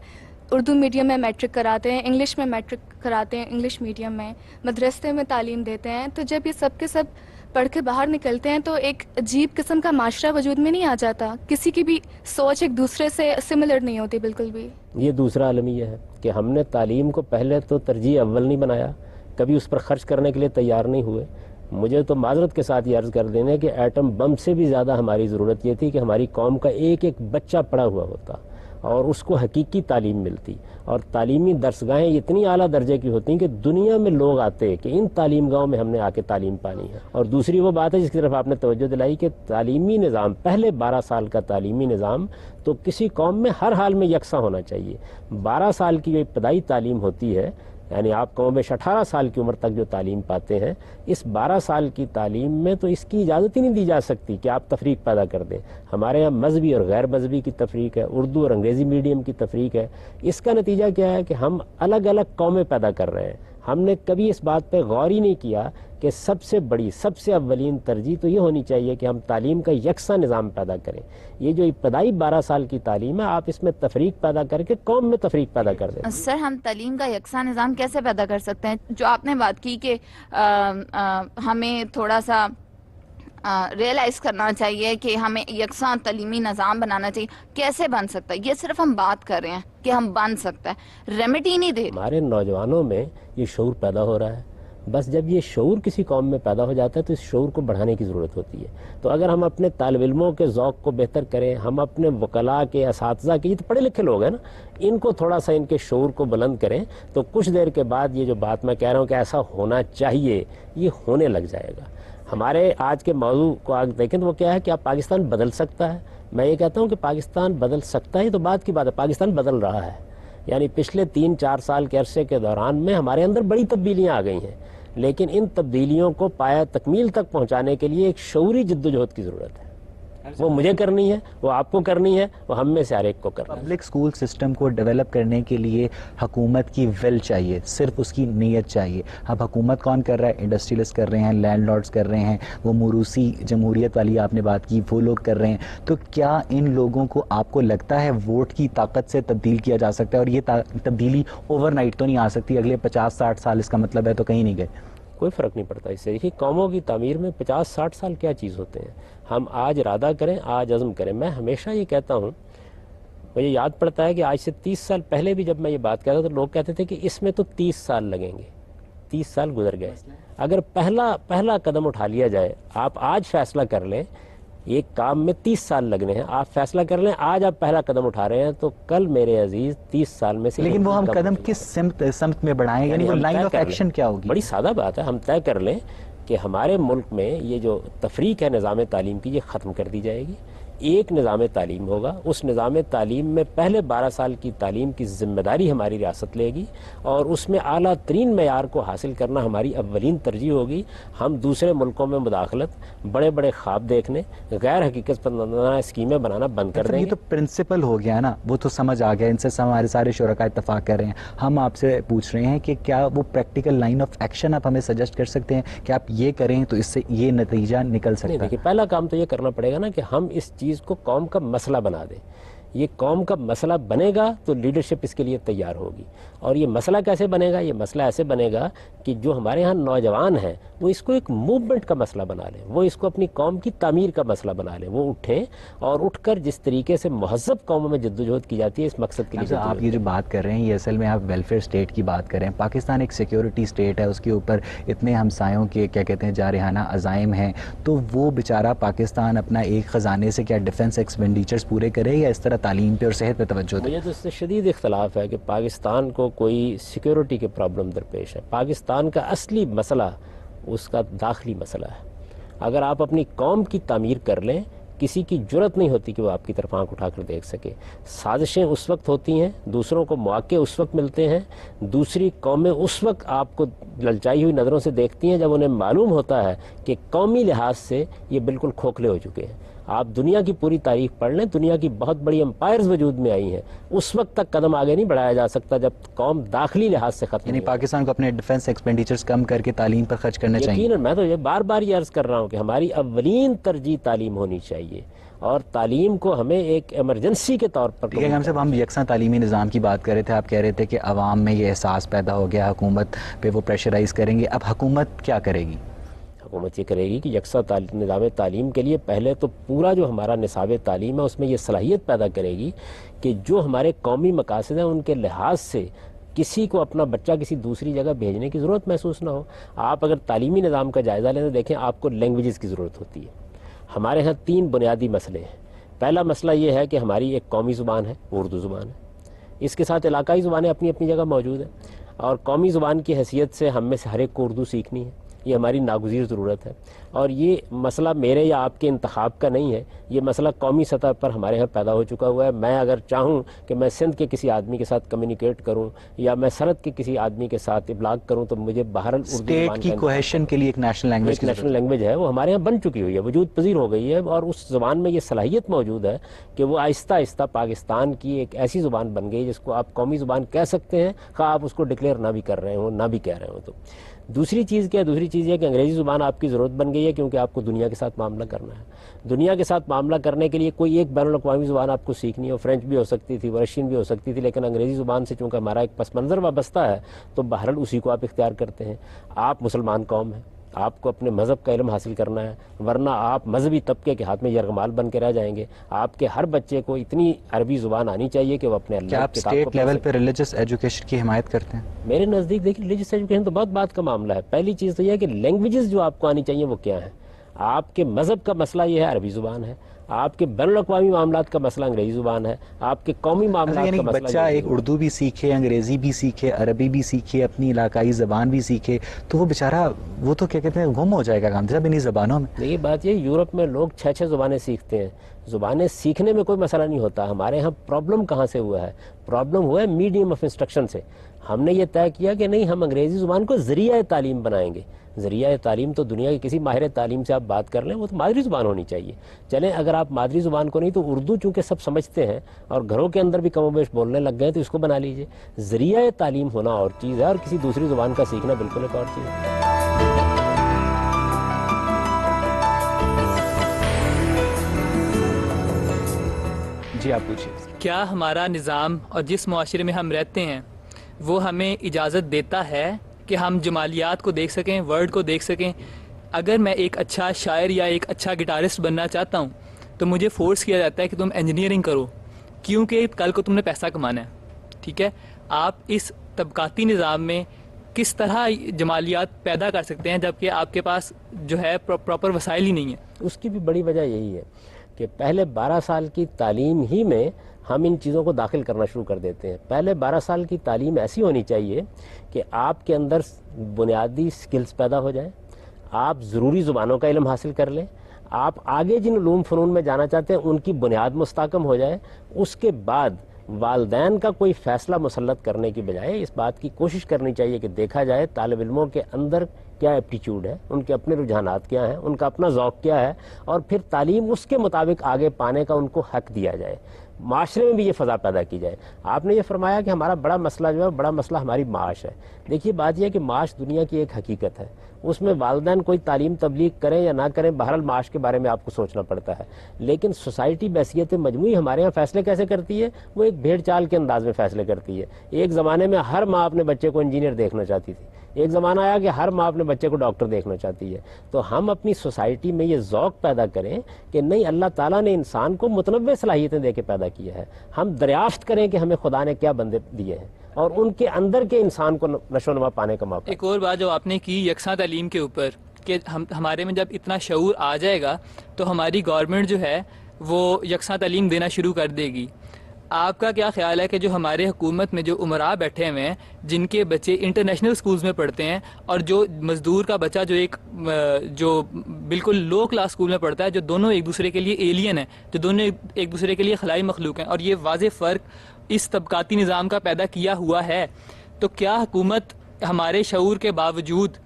اردو میڈیم میں میٹرک کراتے ہیں، انگلش میں میٹرک کراتے ہیں، انگلش میڈیم میں مدرسے میں تعلیم دیتے ہیں. تو جب یہ سب کے سب پڑھ کے باہر نکلتے ہیں تو ایک عجیب قسم کا معاشرہ وجود میں نہیں آ جاتا؟ کسی کی بھی سوچ ایک دوسرے سے سملر نہیں ہوتی بالکل بھی. یہ دوسرا عالم یہ ہے کہ ہم نے تعلیم کو پہلے تو ترجیح اول نہیں بنایا، کبھی اس پر خرچ کرنے کے لیے تیار نہیں ہوئے. مجھے تو معذرت کے ساتھ یہ عرض کر دینے کہ ایٹم بم سے بھی زیادہ ہماری ضرورت یہ تھی کہ ہماری قوم کا ایک ایک بچہ پڑھا ہوا ہوتا اور اس کو حقیقی تعلیم ملتی، اور تعلیمی درسگاہیں اتنی اعلیٰ درجے کی ہوتی ہیں کہ دنیا میں لوگ آتے کہ ان تعلیم گاہوں میں ہم نے آ کے تعلیم پانی ہے. اور دوسری وہ بات ہے جس کی طرف آپ نے توجہ دلائی کہ تعلیمی نظام، پہلے 12 سال کا تعلیمی نظام تو کسی قوم میں ہر حال میں یکساں ہونا چاہیے. 12 سال کی جو ابتدائی تعلیم ہوتی ہے، یعنی آپ قوم میں 18 سال کی عمر تک جو تعلیم پاتے ہیں، اس 12 سال کی تعلیم میں تو اس کی اجازت ہی نہیں دی جا سکتی کہ آپ تفریق پیدا کر دیں. ہمارے یہاں مذہبی اور غیر مذہبی کی تفریق ہے، اردو اور انگریزی میڈیم کی تفریق ہے. اس کا نتیجہ کیا ہے کہ ہم الگ الگ قومیں پیدا کر رہے ہیں. ہم نے کبھی اس بات پہ غور ہی نہیں کیا کہ سب سے بڑی، سب سے اولین ترجیح تو یہ ہونی چاہیے کہ ہم تعلیم کا یکساں نظام پیدا کریں. یہ جو ابتدائی 12 سال کی تعلیم ہے، آپ اس میں تفریق پیدا کر کے قوم میں تفریق پیدا کر دیں. سر، ہم تعلیم کا یکساں نظام کیسے پیدا کر سکتے ہیں؟ جو آپ نے بات کی کہ ہمیں تھوڑا سا ریئلائز کرنا چاہیے کہ ہمیں یکساں تعلیمی نظام بنانا چاہیے. کیسے بن سکتا ہے؟ یہ صرف ہم بات کر رہے ہیں کہ ہم بن سکتا ہے، ریمیڈی نہیں دے. ہمارے نوجوانوں میں یہ شعور پیدا ہو رہا ہے، بس جب یہ شعور کسی قوم میں پیدا ہو جاتا ہے تو اس شعور کو بڑھانے کی ضرورت ہوتی ہے. تو اگر ہم اپنے طالب علموں کے ذوق کو بہتر کریں, ہم اپنے وکلاء کے, اساتذہ کے, یہ تو پڑھے لکھے لوگ ہیں نا, ان کو تھوڑا سا ان کے شعور کو بلند کریں, تو کچھ دیر کے بعد یہ جو بات میں کہہ رہا ہوں کہ ایسا ہونا چاہیے, یہ ہونے لگ جائے گا. ہمارے آج کے موضوع کو آگ دیکھیں تو وہ کیا ہے کہ آپ پاکستان بدل سکتا ہے. میں یہ کہتا ہوں کہ پاکستان بدل سکتا ہے تو بات کی بات ہے, پاکستان بدل رہا ہے. یعنی پچھلے 3-4 سال کے عرصے کے دوران میں ہمارے اندر بڑی تبدیلیاں آ گئی ہیں, لیکن ان تبدیلیوں کو پایہ تکمیل تک پہنچانے کے لیے ایک شعوری جدوجہد کی ضرورت ہے. وہ مجھے کرنی ہے, وہ آپ کو کرنی ہے, وہ ہم میں سے ہر ایک کو کرنا ہے. پبلک اسکول سسٹم کو ڈیولپ کرنے کے لیے حکومت کی ول چاہیے, صرف اس کی نیت چاہیے. اب حکومت کون کر رہا ہے؟ انڈسٹریلسٹ کر رہے ہیں, لینڈ لارڈز کر رہے ہیں, وہ موروثی جمہوریت والی آپ نے بات کی, وہ لوگ کر رہے ہیں. تو کیا ان لوگوں کو آپ کو لگتا ہے ووٹ کی طاقت سے تبدیل کیا جا سکتا ہے؟ اور یہ تبدیلی اوور نائٹ تو نہیں آ سکتی, اگلے 50-60 سال اس کا مطلب ہے تو کہیں نہیں گئے. کوئی فرق نہیں پڑتا اس سے. دیکھیے قوموں کی تعمیر میں 50-60 سال کیا چیز ہوتے ہیں. ہم آج ارادہ کریں, آج عزم کریں. میں ہمیشہ یہ کہتا ہوں, مجھے یاد پڑتا ہے کہ آج سے 30 سال پہلے بھی جب میں یہ بات کہتا تو لوگ کہتے تھے کہ اس میں تو 30 سال لگیں گے. 30 سال گزر گئے. اگر پہلا قدم اٹھا لیا جائے, آپ آج فیصلہ کر لیں ایک کام میں 30 سال لگنے ہیں, آپ فیصلہ کر لیں آج آپ پہلا قدم اٹھا رہے ہیں, تو کل میرے عزیز 30 سال میں سے, لیکن وہ ہم قدم کس سمت میں بڑھائیں, یعنی وہ لائن آف ایکشن کیا ہوگی؟ بڑی سادہ بات ہے, ہم طے کر لیں کہ ہمارے ملک میں یہ جو تفریق ہے نظام تعلیم کی, یہ ختم کر دی جائے گی. ایک نظام تعلیم ہوگا, اس نظام تعلیم میں پہلے 12 سال کی تعلیم کی ذمہ داری ہماری ریاست لے گی, اور اس میں اعلیٰ ترین معیار کو حاصل کرنا ہماری اولین ترجیح ہوگی. ہم دوسرے ملکوں میں مداخلت, بڑے بڑے خواب دیکھنے, غیر حقیقت پسندانہ اسکیمیں بنانا بند کر دیں گے. یہ تو پرنسپل ہو گیا نا, وہ تو سمجھ آ گیا, ان سے ہمارے سارے شرکاء اتفاق کر رہے ہیں. ہم آپ سے پوچھ رہے ہیں کہ کیا وہ پریکٹیکل لائن آف ایکشن آپ ہمیں سجیسٹ کر سکتے ہیں کہ آپ یہ کریں تو اس سے یہ نتیجہ نکل سکتا ہے؟ دیکھیے پہلا کام تو یہ کرنا پڑے گا نا کہ ہم اس چیز کو قوم کا مسئلہ بنا دیں. یہ قوم کا مسئلہ بنے گا تو لیڈرشپ اس کے لیے تیار ہوگی. اور یہ مسئلہ کیسے بنے گا؟ یہ مسئلہ ایسے بنے گا کہ جو ہمارے ہاں نوجوان ہیں وہ اس کو ایک موومنٹ کا مسئلہ بنا لیں, وہ اس کو اپنی قوم کی تعمیر کا مسئلہ بنا لیں. وہ اٹھیں اور اٹھ کر جس طریقے سے مہذب قوموں میں جدوجہد کی جاتی ہے اس مقصد کے لیے. آپ یہ جو بات کر رہے ہیں یہ اصل میں آپ ویلفیئر اسٹیٹ کی بات کر رہے ہیں. پاکستان ایک سیکیورٹی اسٹیٹ ہے, اس کے اوپر اتنے ہمسایوں کے کیا کہتے ہیں جارحانہ عزائم ہیں, تو وہ بیچارہ پاکستان اپنا ایک خزانے سے کیا ڈیفنس ایکسپینڈیچرز پورے کرے یا اس طرح تعلیم پہ اور صحت پہ توجہ دے؟ مجھے تو اس سے شدید اختلاف ہے کہ پاکستان کو کوئی سیکیورٹی کے پرابلم درپیش ہے. پاکستان کا اصلی مسئلہ اس کا داخلی مسئلہ ہے. اگر آپ اپنی قوم کی تعمیر کر لیں, کسی کی جرت نہیں ہوتی کہ وہ آپ کی طرف آنکھ اٹھا کر دیکھ سکے. سازشیں اس وقت ہوتی ہیں, دوسروں کو مواقع اس وقت ملتے ہیں, دوسری قومیں اس وقت آپ کو للچائی ہوئی نظروں سے دیکھتی ہیں جب انہیں معلوم ہوتا ہے کہ قومی لحاظ سے یہ بالکل کھوکھلے ہو چکے ہیں. آپ دنیا کی پوری تاریخ پڑھ لیں, دنیا کی بہت بڑی امپائرز وجود میں آئی ہیں, اس وقت تک قدم آگے نہیں بڑھایا جا سکتا جب قوم داخلی لحاظ سے ختم. یعنی پاکستان کو اپنے ڈیفنس ایکسپینڈیچرز کم کر کے تعلیم پر خرچ کرنا چاہیے. یقیناً میں تو یہ بار بار یہ عرض کر رہا ہوں کہ ہماری اولین ترجیح تعلیم ہونی چاہیے, اور تعلیم کو ہمیں ایک ایمرجنسی کے طور پر. ٹھیک ہے, ہم یکساں تعلیمی نظام کی بات کر رہے تھے. آپ کہہ رہے تھے کہ عوام میں یہ احساس پیدا ہو گیا, حکومت پہ وہ پریشرائز کریں گے. اب حکومت کیا کرے گی؟ حکومت یہ کرے گی کہ یکساں نظام تعلیم کے لیے پہلے تو پورا جو ہمارا نصاب تعلیم ہے اس میں یہ صلاحیت پیدا کرے گی کہ جو ہمارے قومی مقاصد ہیں ان کے لحاظ سے کسی کو اپنا بچہ کسی دوسری جگہ بھیجنے کی ضرورت محسوس نہ ہو. آپ اگر تعلیمی نظام کا جائزہ لیں تو دیکھیں آپ کو لینگویجز کی ضرورت ہوتی ہے. ہمارے ہاں 3 بنیادی مسئلے ہیں. پہلا مسئلہ یہ ہے کہ ہماری ایک قومی زبان ہے, اردو زبان ہے, اس کے ساتھ علاقائی زبانیں اپنی اپنی جگہ موجود ہیں, اور قومی زبان کی حیثیت سے ہم میں سے ہر ایک کو اردو سیکھنی ہے. یہ ہماری ناگزیر ضرورت ہے, اور یہ مسئلہ میرے یا آپ کے انتخاب کا نہیں ہے, یہ مسئلہ قومی سطح پر ہمارے ہاں پیدا ہو چکا ہوا ہے. میں اگر چاہوں کہ میں سندھ کے کسی آدمی کے ساتھ کمیونیکیٹ کروں یا میں سرحد کے کسی آدمی کے ساتھ ابلاغ کروں تو مجھے بہرحال اسٹیٹ کی کوہیشن کے لیے ایک نیشنل لینگویج ہے, وہ ہمارے ہاں بن چکی ہوئی ہے, وجود پذیر ہو گئی ہے, اور اس زبان میں یہ صلاحیت موجود ہے کہ وہ آہستہ آہستہ پاکستان کی ایک ایسی زبان بن گئی جس کو آپ قومی زبان کہہ سکتے ہیں, خواہ آپ اس کو ڈکلیئر نہ بھی کر رہے ہوں نہ بھی کہہ رہے ہوں. تو دوسری چیز کیا ہے؟ دوسری چیز یہ کہ انگریزی زبان آپ کی ضرورت بن گئی ہے کیونکہ آپ کو دنیا کے ساتھ معاملہ کرنا ہے. دنیا کے ساتھ معاملہ کرنے کے لیے کوئی ایک بین الاقوامی زبان آپ کو سیکھنی ہو, فرینچ بھی ہو سکتی تھی, رشین بھی ہو سکتی تھی, لیکن انگریزی زبان سے چونکہ ہمارا ایک پس منظر وابستہ ہے تو بہرحال اسی کو آپ اختیار کرتے ہیں. آپ مسلمان قوم ہیں, آپ کو اپنے مذہب کا علم حاصل کرنا ہے، ورنہ آپ مذہبی طبقے کے ہاتھ میں یرغمال بن کے رہ جائیں گے. آپ کے ہر بچے کو اتنی عربی زبان آنی چاہیے کہ وہ اپنے کیا اللہ آپ کی کتاب کو اسٹیٹ پڑھ لیول سکے. پہ ریلیجس ایجوکیشن کی حمایت کرتے ہیں؟ میرے نزدیک دیکھیے ریلیجس ایجوکیشن تو بہت بات کا معاملہ ہے. پہلی چیز تو یہ ہے کہ لینگویجز جو آپ کو آنی چاہیے وہ کیا ہیں. آپ کے مذہب کا مسئلہ یہ ہے عربی زبان ہے، آپ کے بین الاقوامی معاملات کا مسئلہ انگریزی زبان ہے، آپ کے قومی معاملات یعنی کا مسئلہ بچہ ایک اردو بھی سیکھے، انگریزی بھی سیکھے، عربی بھی سیکھے، اپنی علاقائی زبان بھی سیکھے، تو وہ بیچارہ وہ تو کیا کہتے ہیں گم ہو جائے گا کام صاحب انہی زبانوں میں. دیکھیے بات یہ یورپ میں لوگ 6 زبانیں سیکھتے ہیں. زبانیں سیکھنے میں کوئی مسئلہ نہیں ہوتا. ہمارے ہاں پرابلم کہاں سے ہوا ہے؟ پرابلم ہوا ہے میڈیم آف انسٹرکشن سے. ہم نے یہ طے کیا کہ نہیں، ہم انگریزی زبان کو ذریعہ تعلیم بنائیں گے. ذریعہ تعلیم تو دنیا کے کسی ماہر تعلیم سے آپ بات کر لیں، وہ تو مادری زبان ہونی چاہیے. چلیں اگر آپ مادری زبان کو نہیں تو اردو چونکہ سب سمجھتے ہیں اور گھروں کے اندر بھی کم و بیش بولنے لگ گئے تو اس کو بنا لیجئے. ذریعہ تعلیم ہونا اور چیز ہے اور کسی دوسری زبان کا سیکھنا بالکل ایک اور چیز ہے. جی آپ پوچھیے. کیا ہمارا نظام اور جس معاشرے میں ہم رہتے ہیں وہ ہمیں اجازت دیتا ہے کہ ہم جمالیات کو دیکھ سکیں، ورڈ کو دیکھ سکیں؟ اگر میں ایک اچھا شاعر یا ایک اچھا گٹارسٹ بننا چاہتا ہوں تو مجھے فورس کیا جاتا ہے کہ تم انجینئرنگ کرو کیونکہ کل کو تم نے پیسہ کمانا ہے. ٹھیک ہے، آپ اس طبقاتی نظام میں کس طرح جمالیات پیدا کر سکتے ہیں جبکہ آپ کے پاس جو ہے پراپر وسائل ہی نہیں ہیں؟ اس کی بھی بڑی وجہ یہی ہے کہ پہلے 12 سال کی تعلیم ہی میں ہم ان چیزوں کو داخل کرنا شروع کر دیتے ہیں. پہلے 12 سال کی تعلیم ایسی ہونی چاہیے کہ آپ کے اندر بنیادی سکلز پیدا ہو جائیں، آپ ضروری زبانوں کا علم حاصل کر لیں، آپ آگے جن علوم فنون میں جانا چاہتے ہیں ان کی بنیاد مستحکم ہو جائے. اس کے بعد والدین کا کوئی فیصلہ مسلط کرنے کی بجائے اس بات کی کوشش کرنی چاہیے کہ دیکھا جائے طالب علموں کے اندر کیا ایپٹیچیوڈ ہے، ان کے اپنے رجحانات کیا ہیں، ان کا اپنا ذوق کیا ہے، اور پھر تعلیم اس کے مطابق آگے پانے کا ان کو حق دیا جائے. معاشرے میں بھی یہ فضا پیدا کی جائے. آپ نے یہ فرمایا کہ ہمارا بڑا مسئلہ جو ہے بڑا مسئلہ ہماری معاش ہے. دیکھیے بات یہ ہے کہ معاش دنیا کی ایک حقیقت ہے، اس میں والدین کوئی تعلیم تبلیغ کریں یا نہ کریں، بہرحال معاش کے بارے میں آپ کو سوچنا پڑتا ہے. لیکن سوسائٹی بحیثیت مجموعی ہمارے ہاں فیصلے کیسے کرتی ہے؟ وہ ایک بھیڑ چال کے انداز میں فیصلے کرتی ہے. ایک زمانے میں ہر ماں اپنے بچے کو انجینئر دیکھنا چاہتی تھی، ایک زمانہ آیا کہ ہر ماں اپنے بچے کو ڈاکٹر دیکھنا چاہتی ہے. تو ہم اپنی سوسائٹی میں یہ ذوق پیدا کریں کہ نہیں، اللہ تعالیٰ نے انسان کو متنوع صلاحیتیں دے کے پیدا کیا ہے. ہم دریافت کریں کہ ہمیں خدا نے کیا بندے دیے ہیں اور ان کے اندر کے انسان کو نشو و نما پانے کا موقع. ایک اور بات جو آپ نے کی یکساں تعلیم کے اوپر کہ ہمارے میں جب اتنا شعور آ جائے گا تو ہماری گورنمنٹ جو ہے وہ یکساں تعلیم دینا شروع کر دے گی. آپ کا کیا خیال ہے کہ جو ہمارے حکومت میں جو امراء بیٹھے ہوئے ہیں جن کے بچے انٹرنیشنل سکولز میں پڑھتے ہیں اور جو مزدور کا بچہ جو ایک جو بالکل لو کلاس سکول میں پڑھتا ہے، جو دونوں ایک دوسرے کے لیے ایلین ہیں، جو دونوں ایک دوسرے کے لیے خلائی مخلوق ہیں، اور یہ واضح فرق اس طبقاتی نظام کا پیدا کیا ہوا ہے، تو کیا حکومت ہمارے شعور کے باوجود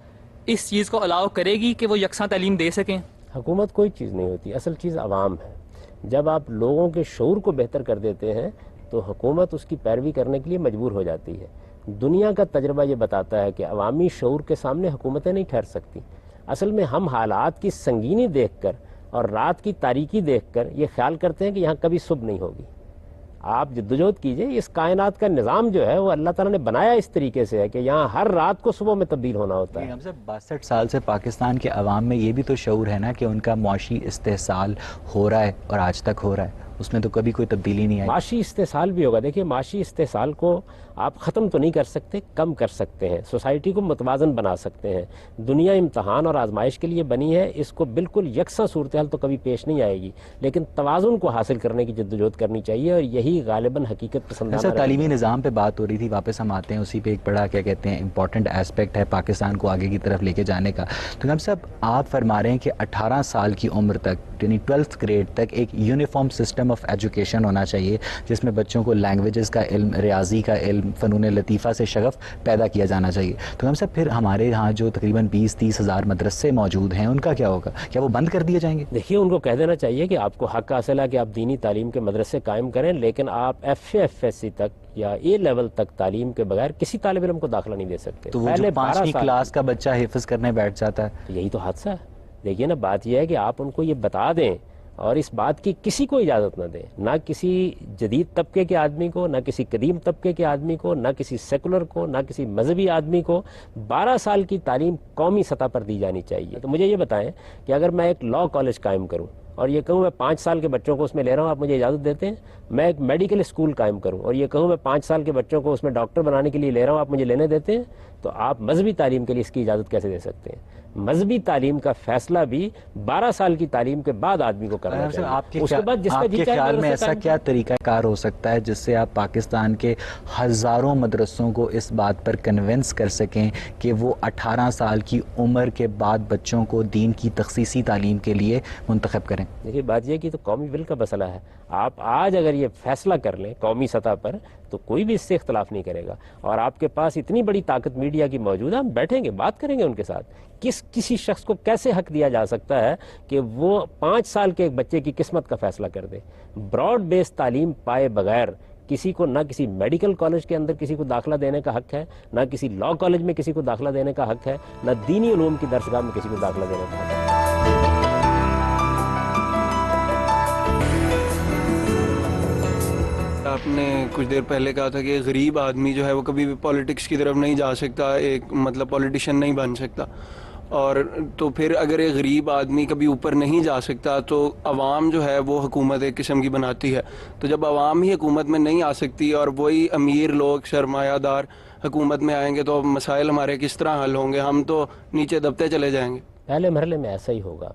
اس چیز کو الاؤ کرے گی کہ وہ یکساں تعلیم دے سکیں؟ حکومت کوئی چیز نہیں ہوتی، اصل چیز عوام ہے. جب آپ لوگوں کے شعور کو بہتر کر دیتے ہیں تو حکومت اس کی پیروی کرنے کے لیے مجبور ہو جاتی ہے. دنیا کا تجربہ یہ بتاتا ہے کہ عوامی شعور کے سامنے حکومتیں نہیں ٹھہر سکتی. اصل میں ہم حالات کی سنگینی دیکھ کر اور رات کی تاریکی دیکھ کر یہ خیال کرتے ہیں کہ یہاں کبھی صبح نہیں ہوگی. آپ جدوجہد کیجئے، اس کائنات کا نظام جو ہے وہ اللہ تعالیٰ نے بنایا اس طریقے سے ہے کہ یہاں ہر رات کو صبح میں تبدیل ہونا ہوتا ہے. ہم سے 62 سال سے پاکستان کے عوام میں یہ بھی تو شعور ہے نا کہ ان کا معاشی استحصال ہو رہا ہے اور آج تک ہو رہا ہے، اس میں تو کبھی کوئی تبدیلی نہیں آئی. معاشی استحصال بھی ہوگا. دیکھیے معاشی استحصال کو آپ ختم تو نہیں کر سکتے، کم کر سکتے ہیں، سوسائٹی کو متوازن بنا سکتے ہیں. دنیا امتحان اور آزمائش کے لیے بنی ہے، اس کو بالکل یکساں صورتحال تو کبھی پیش نہیں آئے گی، لیکن توازن کو حاصل کرنے کی جدوجہد کرنی چاہیے اور یہی غالباً حقیقت پسندانہ سر تعلیمی نظام پہ بات ہو رہی تھی، واپس ہم آتے ہیں اسی پہ. ایک بڑا کیا کہتے ہیں امپورٹنٹ ایسپیکٹ ہے پاکستان کو آگے کی طرف لے کے جانے کا. تو ہم صاحب آپ فرما رہے ہیں کہ 18 سال کی عمر تک یعنی 12th گریڈ تک ایک یونیفارم سسٹم آف ایجوکیشن ہونا چاہیے جس میں بچوں کو لینگویجز کا علم، ریاضی کا علم، فنون لطیفہ سے شغف پیدا کیا جانا چاہیے. تو ہم صاحب پھر ہمارے یہاں جو تقریباً 20-30 ہزار مدرسے موجود ہیں ان کا کیا ہوگا؟ کیا وہ بند کر دیے جائیں گے؟ دیکھیے ان کو کہہ دینا چاہیے کہ آپ کو حق حاصل ہے کہ آپ دینی تعلیم کے مدرسے قائم کریں، لیکن آپ FA/FSC تک یا A لیول تک تعلیم کے بغیر کسی طالب علم کو داخلہ نہیں دے سکتے. تو وہ جو 5ویں کلاس کا بچہ حفظ کرنے بیٹھ جاتا ہے، یہی تو حادثہ ہے. دیکھیے نا بات یہ ہے کہ آپ ان کو یہ بتا دیں اور اس بات کی کسی کو اجازت نہ دیں، نہ کسی جدید طبقے کے آدمی کو، نہ کسی قدیم طبقے کے آدمی کو، نہ کسی سیکولر کو، نہ کسی مذہبی آدمی کو 12 سال کی تعلیم قومی سطح پر دی جانی چاہیے۔ تو مجھے یہ بتائیں کہ اگر میں ایک لاء کالج قائم کروں اور یہ کہوں میں 5 سال کے بچوں کو اس میں لے رہا ہوں، آپ مجھے اجازت دیتے ہیں؟ میں ایک میڈیکل اسکول قائم کروں اور یہ کہوں میں 5 سال کے بچوں کو اس میں ڈاکٹر بنانے کے لیے لے رہا ہوں، آپ مجھے لینے دیتے ہیں؟ تو آپ مذہبی تعلیم کے لیے اس کی اجازت کیسے دے سکتے ہیں؟ مذہبی تعلیم کا فیصلہ بھی 12 سال کی تعلیم کے بعد آدمی کو کرنا چاہیے۔ آپ اس کے بعد جس کا جی چاہے خیال میں مدرسہ ایسا قائم کیا طریقہ کار ہو سکتا ہے جس سے آپ پاکستان کے ہزاروں مدرسوں کو اس بات پر کنونس کر سکیں کہ وہ 18 سال کی عمر کے بعد بچوں کو دین کی تخصیصی تعلیم کے لیے منتخب کریں؟ دیکھیے بات یہ کہ تو قومی بل کا مسئلہ ہے، آپ آج اگر یہ فیصلہ کر لیں قومی سطح پر تو کوئی بھی اس سے اختلاف نہیں کرے گا، اور آپ کے پاس اتنی بڑی طاقت میڈیا کی موجود ہے، ہم بیٹھیں گے بات کریں گے ان کے ساتھ۔ کسی شخص کو کیسے حق دیا جا سکتا ہے کہ وہ 5 سال کے ایک بچے کی قسمت کا فیصلہ کر دے؟ براڈ بیس تعلیم پائے بغیر کسی کو نہ کسی میڈیکل کالج کے اندر کسی کو داخلہ دینے کا حق ہے، نہ کسی لاء کالج میں کسی کو داخلہ دینے کا حق ہے، نہ دینی علوم کی درسگاہ میں کسی کو داخلہ دینے کا حق ہے۔ آپ نے کچھ دیر پہلے کہا تھا کہ غریب آدمی جو ہے وہ کبھی بھی پالیٹکس کی طرف نہیں جا سکتا، ایک مطلب پولیٹیشین نہیں بن سکتا، اور تو پھر اگر ایک غریب آدمی کبھی اوپر نہیں جا سکتا تو عوام جو ہے وہ حکومت ایک قسم کی بناتی ہے۔ تو جب عوام ہی حکومت میں نہیں آ سکتی اور وہی امیر لوگ سرمایہ دار حکومت میں آئیں گے تو مسائل ہمارے کس طرح حل ہوں گے؟ ہم تو نیچے دبتے چلے جائیں گے۔ پہلے مرحلے میں ایسا ہی ہوگا۔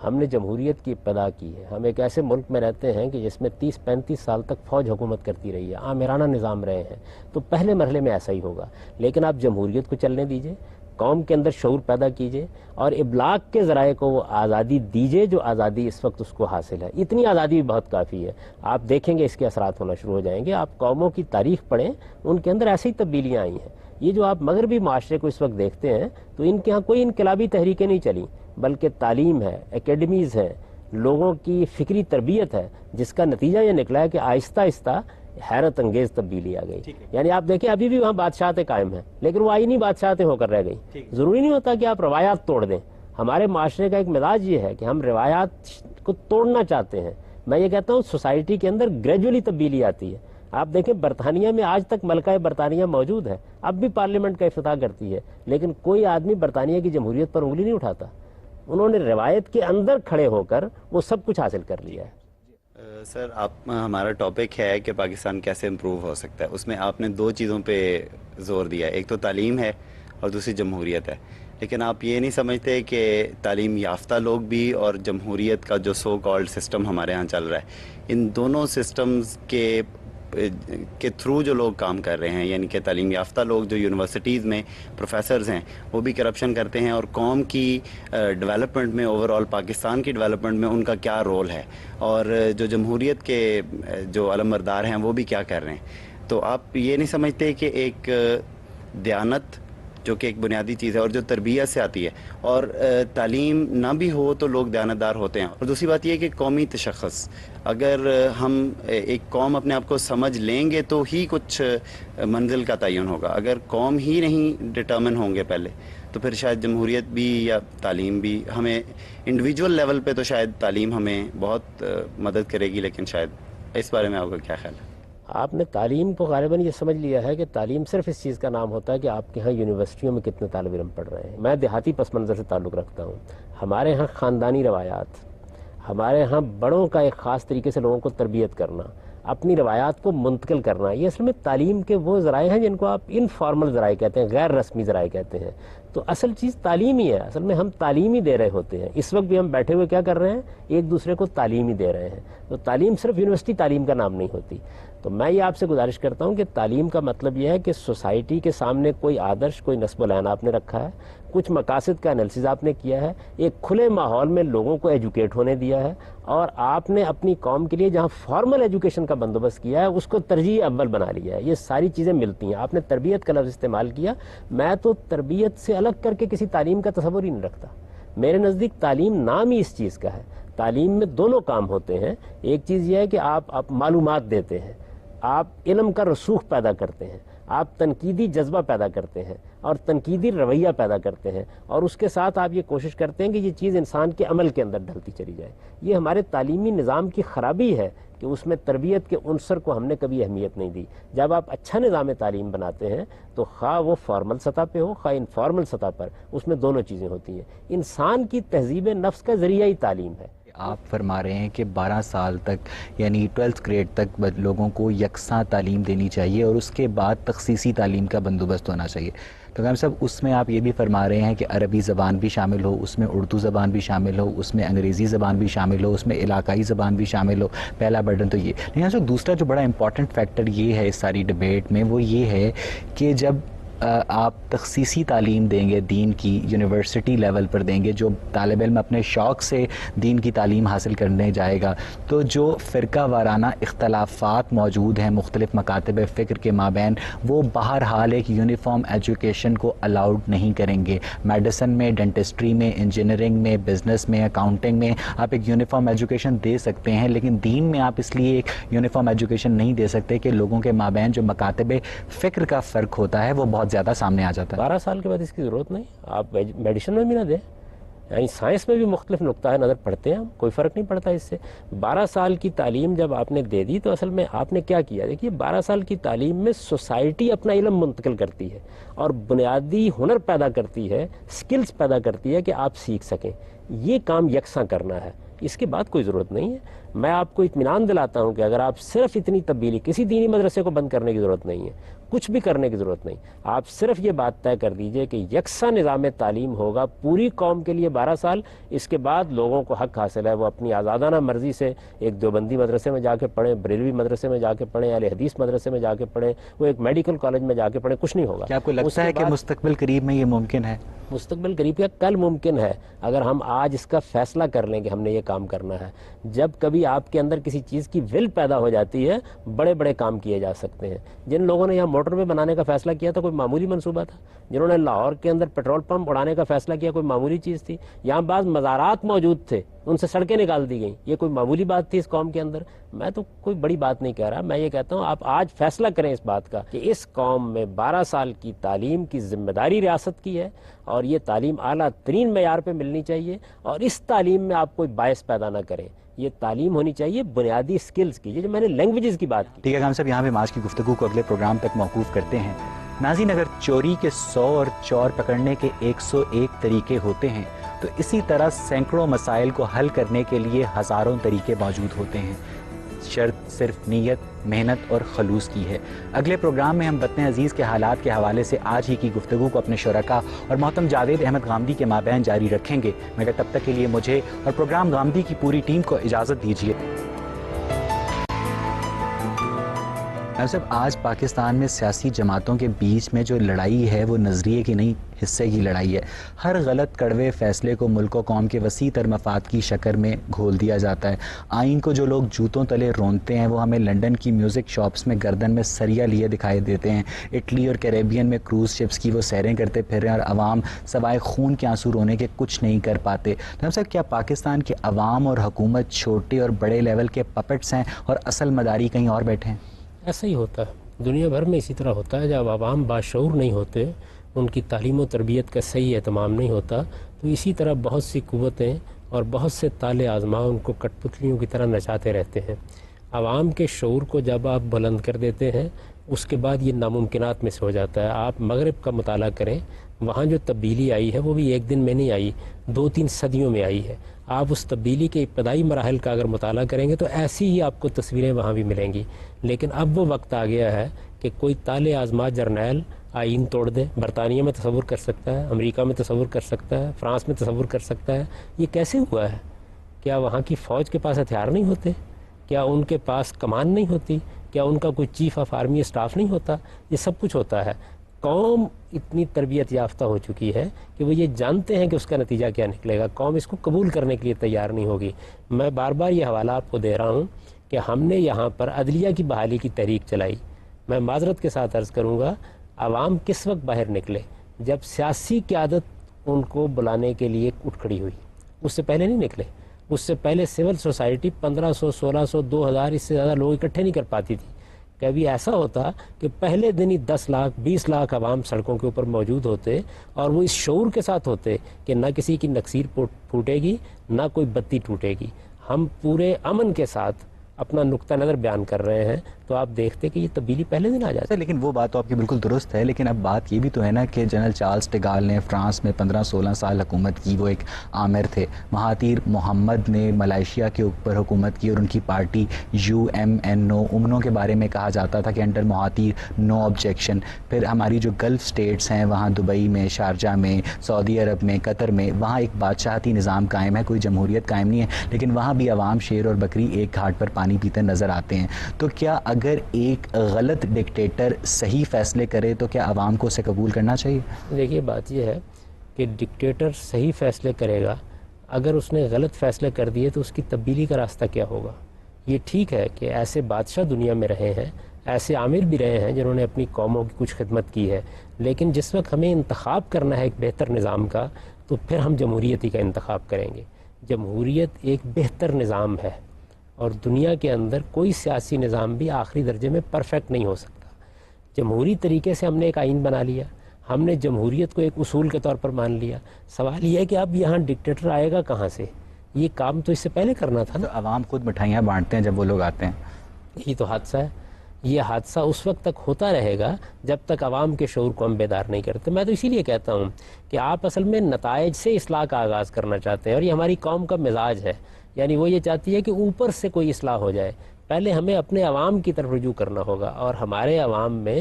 ہم نے جمہوریت کی ابتدا کی ہے، ہم ایک ایسے ملک میں رہتے ہیں کہ جس میں 30-35 سال تک فوج حکومت کرتی رہی ہے، آمرانہ نظام رہے ہیں، تو پہلے مرحلے میں ایسا ہی ہوگا۔ لیکن آپ جمہوریت کو چلنے دیجئے، قوم کے اندر شعور پیدا کیجئے اور ابلاغ کے ذرائع کو وہ آزادی دیجئے جو آزادی اس وقت اس کو حاصل ہے۔ اتنی آزادی بھی بہت کافی ہے، آپ دیکھیں گے اس کے اثرات ہونا شروع ہو جائیں گے۔ آپ قوموں کی تاریخ پڑھیں، ان کے اندر ایسی تبدیلیاں آئی ہیں۔ یہ جو آپ مغربی معاشرے کو اس وقت دیکھتے ہیں تو ان کے ہاں کوئی انقلابی تحریکیں نہیں چلیں، بلکہ تعلیم ہے، اکیڈمیز ہیں، لوگوں کی فکری تربیت ہے، جس کا نتیجہ یہ نکلا ہے کہ آہستہ آہستہ حیرت انگیز تبدیلی آ گئی۔ یعنی آپ دیکھیں ابھی بھی وہاں بادشاہتیں قائم ہیں، لیکن وہ آئینی بادشاہتیں ہو کر رہ گئی۔ ضروری نہیں ہوتا کہ آپ روایات توڑ دیں۔ ہمارے معاشرے کا ایک مزاج یہ ہے کہ ہم روایات کو توڑنا چاہتے ہیں۔ میں یہ کہتا ہوں سوسائٹی کے اندر گریجولی تبدیلی آتی ہے۔ آپ دیکھیں برطانیہ میں آج تک ملکہ برطانیہ موجود ہے، اب بھی پارلیمنٹ کا افتتاح کرتی ہے، لیکن کوئی آدمی برطانیہ کی جمہوریت پر انگلی نہیں اٹھاتا۔ انہوں نے روایت کے اندر کھڑے ہو کر وہ سب کچھ حاصل کر لیا ہے۔ سر ہمارا ٹاپک ہے کہ پاکستان کیسے امپروو ہو سکتا ہے، اس میں آپ نے 2 چیزوں پہ زور دیا ہے، ایک تو تعلیم ہے اور دوسری جمہوریت ہے، لیکن آپ یہ نہیں سمجھتے کہ تعلیم یافتہ لوگ بھی اور جمہوریت کا جو سو کالڈ سسٹم ہمارے ہاں چل رہا ہے، ان دونوں سسٹمز کے تھرو جو لوگ کام کر رہے ہیں، یعنی کہ تعلیم یافتہ لوگ جو یونیورسٹیز میں پروفیسرز ہیں وہ بھی کرپشن کرتے ہیں، اور قوم کی ڈیولپمنٹ میں اوور آل پاکستان کی ڈیولپمنٹ میں ان کا کیا رول ہے، اور جو جمہوریت کے جو علمبردار ہیں وہ بھی کیا کر رہے ہیں؟ تو آپ یہ نہیں سمجھتے کہ ایک دیانت جو کہ ایک بنیادی چیز ہے اور جو تربیت سے آتی ہے، اور تعلیم نہ بھی ہو تو لوگ دیانتدار ہوتے ہیں، اور دوسری بات یہ کہ قومی تشخص، اگر ہم ایک قوم اپنے آپ کو سمجھ لیں گے تو ہی کچھ منزل کا تعین ہوگا، اگر قوم ہی نہیں ڈٹرمن ہوں گے پہلے تو پھر شاید جمہوریت بھی یا تعلیم بھی ہمیں انڈیویجول لیول پہ تو شاید تعلیم ہمیں بہت مدد کرے گی، لیکن شاید اس بارے میں آپ کا کیا خیال ہے؟ آپ نے تعلیم کو غالباً یہ سمجھ لیا ہے کہ تعلیم صرف اس چیز کا نام ہوتا ہے کہ آپ کے ہاں یونیورسٹیوں میں کتنے طالب علم پڑھ رہے ہیں۔ میں دیہاتی پس منظر سے تعلق رکھتا ہوں، ہمارے ہاں خاندانی روایات، ہمارے ہاں بڑوں کا ایک خاص طریقے سے لوگوں کو تربیت کرنا، اپنی روایات کو منتقل کرنا، یہ اصل میں تعلیم کے وہ ذرائع ہیں جن کو آپ انفارمل ذرائع کہتے ہیں، غیر رسمی ذرائع کہتے ہیں۔ تو اصل چیز تعلیم ہی ہے، اصل میں ہم تعلیم ہی دے رہے ہوتے ہیں۔ اس وقت بھی ہم بیٹھے ہوئے کیا کر رہے ہیں؟ ایک دوسرے کو تعلیم ہی دے رہے ہیں۔ تو تعلیم صرف یونیورسٹی تعلیم کا نام نہیں ہوتی۔ تو میں یہ آپ سے گزارش کرتا ہوں کہ تعلیم کا مطلب یہ ہے کہ سوسائٹی کے سامنے کوئی آدرش، کوئی نصب العین آپ نے رکھا ہے، کچھ مقاصد کا انالیسز آپ نے کیا ہے، ایک کھلے ماحول میں لوگوں کو ایجوکیٹ ہونے دیا ہے، اور آپ نے اپنی قوم کے لیے جہاں فارمل ایجوکیشن کا بندوبست کیا ہے اس کو ترجیح اول بنا لیا ہے۔ یہ ساری چیزیں ملتی ہیں۔ آپ نے تربیت کا لفظ استعمال کیا، میں تو تربیت سے الگ کر کے کسی تعلیم کا تصور ہی نہیں رکھتا۔ میرے نزدیک تعلیم نام ہی اس چیز کا ہے۔ تعلیم میں دونوں کام ہوتے ہیں، ایک چیز یہ ہے کہ آپ معلومات دیتے ہیں، آپ علم کا رسوخ پیدا کرتے ہیں، آپ تنقیدی جذبہ پیدا کرتے ہیں اور تنقیدی رویہ پیدا کرتے ہیں، اور اس کے ساتھ آپ یہ کوشش کرتے ہیں کہ یہ چیز انسان کے عمل کے اندر ڈھلتی چلی جائے۔ یہ ہمارے تعلیمی نظام کی خرابی ہے کہ اس میں تربیت کے عنصر کو ہم نے کبھی اہمیت نہیں دی۔ جب آپ اچھا نظام تعلیم بناتے ہیں تو خواہ وہ فارمل سطح پہ ہو خواہ انفارمل سطح پر، اس میں دونوں چیزیں ہوتی ہیں۔ انسان کی تہذیب نفس کا ذریعہ ہی تعلیم ہے۔ آپ فرما رہے ہیں کہ 12 سال تک یعنی 12th گریڈ تک لوگوں کو یکساں تعلیم دینی چاہیے اور اس کے بعد تخصیصی تعلیم کا بندوبست ہونا چاہیے۔ تو غام صاحب اس میں آپ یہ بھی فرما رہے ہیں کہ عربی زبان بھی شامل ہو، اس میں اردو زبان بھی شامل ہو، اس میں انگریزی زبان بھی شامل ہو، اس میں علاقائی زبان بھی شامل ہو۔ پہلا برڈن تو یہ، لیکن سر دوسرا جو بڑا امپورٹنٹ فیکٹر یہ ہے اس ساری ڈبیٹ میں، وہ یہ ہے کہ جب آپ تخصیصی تعلیم دیں گے دین کی، یونیورسٹی لیول پر دیں گے، جو طالب علم اپنے شوق سے دین کی تعلیم حاصل کرنے جائے گا، تو جو فرقہ وارانہ اختلافات موجود ہیں مختلف مکاتب فکر کے مابین، وہ بہرحال ایک یونیفارم ایجوکیشن کو الاؤڈ نہیں کریں گے۔ میڈیسن میں، ڈینٹسٹری میں، انجینئرنگ میں، بزنس میں، اکاؤنٹنگ میں آپ ایک یونیفارم ایجوکیشن دے سکتے ہیں، لیکن دین میں آپ اس لیے ایک یونیفارم ایجوکیشن نہیں دے سکتے کہ لوگوں کے مابین جو مکاتب فکر کا فرق ہوتا ہے وہ بہت زیادہ سامنے آ جاتا ہے۔ 12 سال کے بعد اس کی ضرورت نہیں، آپ میڈیسن میں بھی نہ دیں، یعنی سائنس میں بھی مختلف نقطہ نظر پڑھتے ہیں ہم، کوئی فرق نہیں پڑتا اس سے۔ 12 سال کی تعلیم جب آپ نے دے دی تو اصل میں آپ نے کیا کیا؟ دیکھیے 12 سال کی تعلیم میں سوسائٹی اپنا علم منتقل کرتی ہے اور بنیادی ہنر پیدا کرتی ہے، سکلز پیدا کرتی ہے کہ آپ سیکھ سکیں۔ یہ کام یکساں کرنا ہے، اس کے بعد کوئی ضرورت نہیں ہے۔ میں آپ کو اطمینان دلاتا ہوں کہ اگر آپ صرف اتنی تبدیلی، کسی دینی مدرسے کو بند کرنے کی ضرورت نہیں ہے، کچھ بھی کرنے کی ضرورت نہیں، آپ صرف یہ بات طے کر دیجئے کہ یکساں نظام تعلیم ہوگا پوری قوم کے لیے 12 سال، اس کے بعد لوگوں کو حق حاصل ہے وہ اپنی آزادانہ مرضی سے ایک دیوبندی مدرسے میں جا کے پڑھیں، بریلوی مدرسے میں جا کے پڑھیں، اہل حدیث مدرسے میں جا کے پڑھیں، وہ ایک میڈیکل کالج میں جا کے پڑھیں، کچھ نہیں ہوگا۔ کیا آپ کو لگتا ہے کہ مستقبل قریب میں یہ ممکن ہے؟ مستقبل قریب یا کل ممکن ہے، اگر ہم آج اس کا فیصلہ کر لیں کہ ہم نے یہ کام کرنا ہے۔ جب کبھی آپ کے اندر کسی چیز کی ول پیدا ہو جاتی ہے، بڑے بڑے کام کیے جا سکتے ہیں۔ جن لوگوں نے یہاں موٹر وے بنانے کا فیصلہ کیا تھا کوئی معمولی منصوبہ تھا، جنہوں نے لاہور کے اندر پیٹرول پمپ اڑانے کا فیصلہ کیا کوئی معمولی چیز تھی، یہاں بعض مزارات موجود تھے ان سے سڑکیں نکال دی گئیں، یہ کوئی معمولی بات تھی اس قوم کے اندر؟ میں تو کوئی بڑی بات نہیں کہہ رہا، میں یہ کہتا ہوں آپ آج فیصلہ کریں اس بات کا کہ اس قوم میں 12 سال کی تعلیم کی ذمہ داری ریاست کی ہے، اور یہ تعلیم اعلیٰ ترین معیار پہ ملنی چاہیے، اور اس تعلیم میں آپ کوئی باعث پیدا نہ کریں۔ یہ تعلیم ہونی چاہیے بنیادی سکلز کی، یہ جو میں نے لینگویجز کی بات کی۔ ٹھیک ہے غام صاحب، یہاں پہ آج کی گفتگو کو اگلے پروگرام تک موقوف کرتے ہیں۔ ناظرین، اگر چوری کے 100 اور چور پکڑنے کے 101 طریقے ہوتے ہیں تو اسی طرح سینکڑوں مسائل کو حل کرنے کے لیے ہزاروں طریقے موجود ہوتے ہیں۔ شرط صرف نیت، محنت اور خلوص کی ہے۔ اگلے پروگرام میں ہم وطن عزیز کے حالات کے حوالے سے آج ہی کی گفتگو کو اپنے شرکاء اور محترم جاوید احمد غامدی کے مابین جاری رکھیں گے، مگر تب تک کے لیے مجھے اور پروگرام غامدی کی پوری ٹیم کو اجازت دیجیے۔ صاحب، آج پاکستان میں سیاسی جماعتوں کے بیچ میں جو لڑائی ہے وہ نظریے کی نہیں، حصے کی لڑائی ہے۔ ہر غلط کڑوے فیصلے کو ملک و قوم کے وسیع تر مفاد کی شکل میں گھول دیا جاتا ہے۔ آئین کو جو لوگ جوتوں تلے رونتے ہیں وہ ہمیں لنڈن کی میوزک شاپس میں گردن میں سریا لیے دکھائی دیتے ہیں، اٹلی اور کیریبین میں کروز شپس کی وہ سیریں کرتے پھر رہے ہیں، اور عوام سوائے خون کے آنسو رونے کے کچھ نہیں کر پاتے۔ تو صاحب، کیا پاکستان کے عوام اور حکومت چھوٹے اور بڑے لیول کے پپٹس ہیں اور اصل مداری کہیں اور بیٹھے ہیں؟ ایسا ہی ہوتا ہے، دنیا بھر میں اسی طرح ہوتا ہے۔ جب عوام باشعور نہیں ہوتے، ان کی تعلیم و تربیت کا صحیح اہتمام نہیں ہوتا، تو اسی طرح بہت سی قوتیں اور بہت سے تالے آزما ان کو کٹ پتلیوں کی طرح نچاتے رہتے ہیں۔ عوام کے شعور کو جب آپ بلند کر دیتے ہیں، اس کے بعد یہ ناممکنات میں سے ہو جاتا ہے۔ آپ مغرب کا مطالعہ کریں، وہاں جو تبدیلی آئی ہے وہ بھی ایک دن میں نہیں آئی، 2-3 صدیوں میں آئی ہے۔ آپ اس تبدیلی کے ابتدائی مراحل کا اگر مطالعہ کریں گے تو ایسی ہی آپ کو تصویریں وہاں بھی ملیں گی۔ لیکن اب وہ وقت آ گیا ہے کہ کوئی تالے آزما جرنیل آئین توڑ دے۔ برطانیہ میں تصور کر سکتا ہے، امریکہ میں تصور کر سکتا ہے، فرانس میں تصور کر سکتا ہے۔ یہ کیسے ہوا ہے؟ کیا وہاں کی فوج کے پاس ہتھیار نہیں ہوتے؟ کیا ان کے پاس کمان نہیں ہوتی؟ کیا ان کا کوئی چیف آف آرمی اسٹاف نہیں ہوتا؟ یہ سب کچھ ہوتا ہے۔ قوم اتنی تربیت یافتہ ہو چکی ہے کہ وہ یہ جانتے ہیں کہ اس کا نتیجہ کیا نکلے گا، قوم اس کو قبول کرنے کے لیے تیار نہیں ہوگی۔ میں بار بار یہ حوالہ آپ کو دے رہا ہوں کہ ہم نے یہاں پر عدلیہ کی بحالی کی تحریک چلائی۔ میں معذرت کے ساتھ عرض کروں گا، عوام کس وقت باہر نکلے؟ جب سیاسی قیادت ان کو بلانے کے لیے اٹھ کھڑی ہوئی، اس سے پہلے نہیں نکلے۔ اس سے پہلے سول سوسائٹی 1500، 1600، 2000 اس سے زیادہ لوگ اکٹھے نہیں کر پاتی تھی۔ کبھی ایسا ہوتا کہ پہلے دن ہی 10 لاکھ 20 لاکھ عوام سڑکوں کے اوپر موجود ہوتے اور وہ اس شعور کے ساتھ ہوتے کہ نہ کسی کی نکسیر پھوٹے گی نہ کوئی بتی ٹوٹے گی. ہم پورے امن کے ساتھ اپنا نقطہ نظر بیان کر رہے ہیں تو آپ دیکھتے کہ یہ تبدیلی پہلے دن آ جاتی ہے. لیکن وہ بات تو آپ کی بالکل درست ہے, لیکن اب بات یہ بھی تو ہے نا کہ جنرل چارلس ڈیگال نے فرانس میں 15-16 سال حکومت کی, وہ ایک آمر تھے. مہاتیر محمد نے ملائیشیا کے اوپر حکومت کی اور ان کی پارٹی UMNO امنو کے بارے میں کہا جاتا تھا کہ انڈر مہاتیر نو آبجیکشن. پھر ہماری جو گلف سٹیٹس ہیں وہاں دبئی میں, شارجہ میں, سعودی عرب میں, قطر میں, وہاں ایک بادشاہتی نظام قائم ہے, کوئی جمہوریت قائم نہیں ہے, لیکن وہاں بھی عوام شیر اور بکری ایک گھاٹ پر پانی پیتے نظر آتے ہیں. تو کیا اگر ایک غلط ڈکٹیٹر صحیح فیصلے کرے تو کیا عوام کو اسے قبول کرنا چاہیے؟ دیکھیے بات یہ ہے کہ ڈکٹیٹر صحیح فیصلے کرے گا, اگر اس نے غلط فیصلے کر دیے تو اس کی تبدیلی کا راستہ کیا ہوگا؟ یہ ٹھیک ہے کہ ایسے بادشاہ دنیا میں رہے ہیں, ایسے عامر بھی رہے ہیں جنہوں نے اپنی قوموں کی کچھ خدمت کی ہے, لیکن جس وقت ہمیں انتخاب کرنا ہے ایک بہتر نظام کا تو پھر ہم جمہوریت ہی کا انتخاب کریں گے. جمہوریت ایک بہتر نظام ہے اور دنیا کے اندر کوئی سیاسی نظام بھی آخری درجے میں پرفیکٹ نہیں ہو سکتا. جمہوری طریقے سے ہم نے ایک آئین بنا لیا, ہم نے جمہوریت کو ایک اصول کے طور پر مان لیا. سوال یہ ہے کہ اب یہاں ڈکٹیٹر آئے گا کہاں سے؟ یہ کام تو اس سے پہلے کرنا تھا نا. عوام خود مٹھائیاں بانٹتے ہیں جب وہ لوگ آتے ہیں. یہی تو حادثہ ہے. یہ حادثہ اس وقت تک ہوتا رہے گا جب تک عوام کے شعور کو ہم بیدار نہیں کرتے. میں تو اسی لیے کہتا ہوں کہ آپ اصل میں نتائج سے اصلاح کا آغاز کرنا چاہتے ہیں اور یہ ہماری قوم کا مزاج ہے. یعنی وہ یہ چاہتی ہے کہ اوپر سے کوئی اصلاح ہو جائے. پہلے ہمیں اپنے عوام کی طرف رجوع کرنا ہوگا, اور ہمارے عوام میں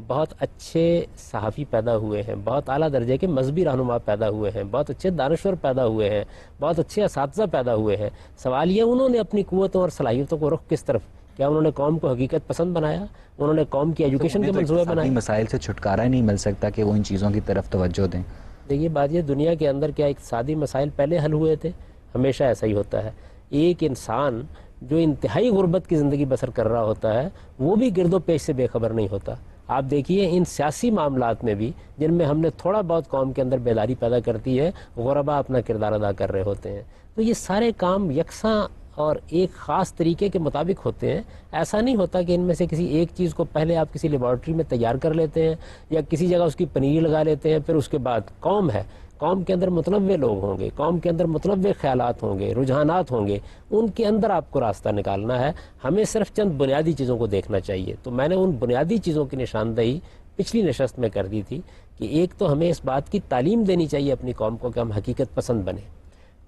بہت اچھے صحافی پیدا ہوئے ہیں, بہت اعلیٰ درجے کے مذہبی رہنما پیدا ہوئے ہیں, بہت اچھے دانشور پیدا ہوئے ہیں, بہت اچھے اساتذہ پیدا ہوئے ہیں. سوال یہ انہوں نے اپنی قوتوں اور صلاحیتوں کو رخ کس طرف, کیا انہوں نے قوم کو حقیقت پسند بنایا؟ انہوں نے قوم کی ایجوکیشن کے منصوبے بنائے؟ مسائل سے چھٹکارا ہی نہیں مل سکتا کہ وہ ان چیزوں کی طرف توجہ دیں. دیکھیے بات یہ, دنیا کے اندر کیا اقتصادی مسائل پہلے حل ہوئے تھے؟ ہمیشہ ایسا ہی ہوتا ہے. ایک انسان جو انتہائی غربت کی زندگی بسر کر رہا ہوتا ہے وہ بھی گرد و پیش سے بے خبر نہیں ہوتا. آپ دیکھیے ان سیاسی معاملات میں بھی جن میں ہم نے تھوڑا بہت قوم کے اندر بیداری پیدا کرتی ہے, غربا اپنا کردار ادا کر رہے ہوتے ہیں. تو یہ سارے کام یکساں اور ایک خاص طریقے کے مطابق ہوتے ہیں. ایسا نہیں ہوتا کہ ان میں سے کسی ایک چیز کو پہلے آپ کسی لیبارٹری میں تیار کر لیتے ہیں یا کسی جگہ اس کی پنیر لگا لیتے ہیں, پھر اس کے بعد قوم ہے, قوم کے اندر متنوع لوگ ہوں گے, قوم کے اندر متنوع خیالات ہوں گے, رجحانات ہوں گے, ان کے اندر آپ کو راستہ نکالنا ہے. ہمیں صرف چند بنیادی چیزوں کو دیکھنا چاہیے. تو میں نے ان بنیادی چیزوں کی نشاندہی پچھلی نشست میں کر دی تھی کہ ایک تو ہمیں اس بات کی تعلیم دینی چاہیے اپنی قوم کو کہ ہم حقیقت پسند بنیں.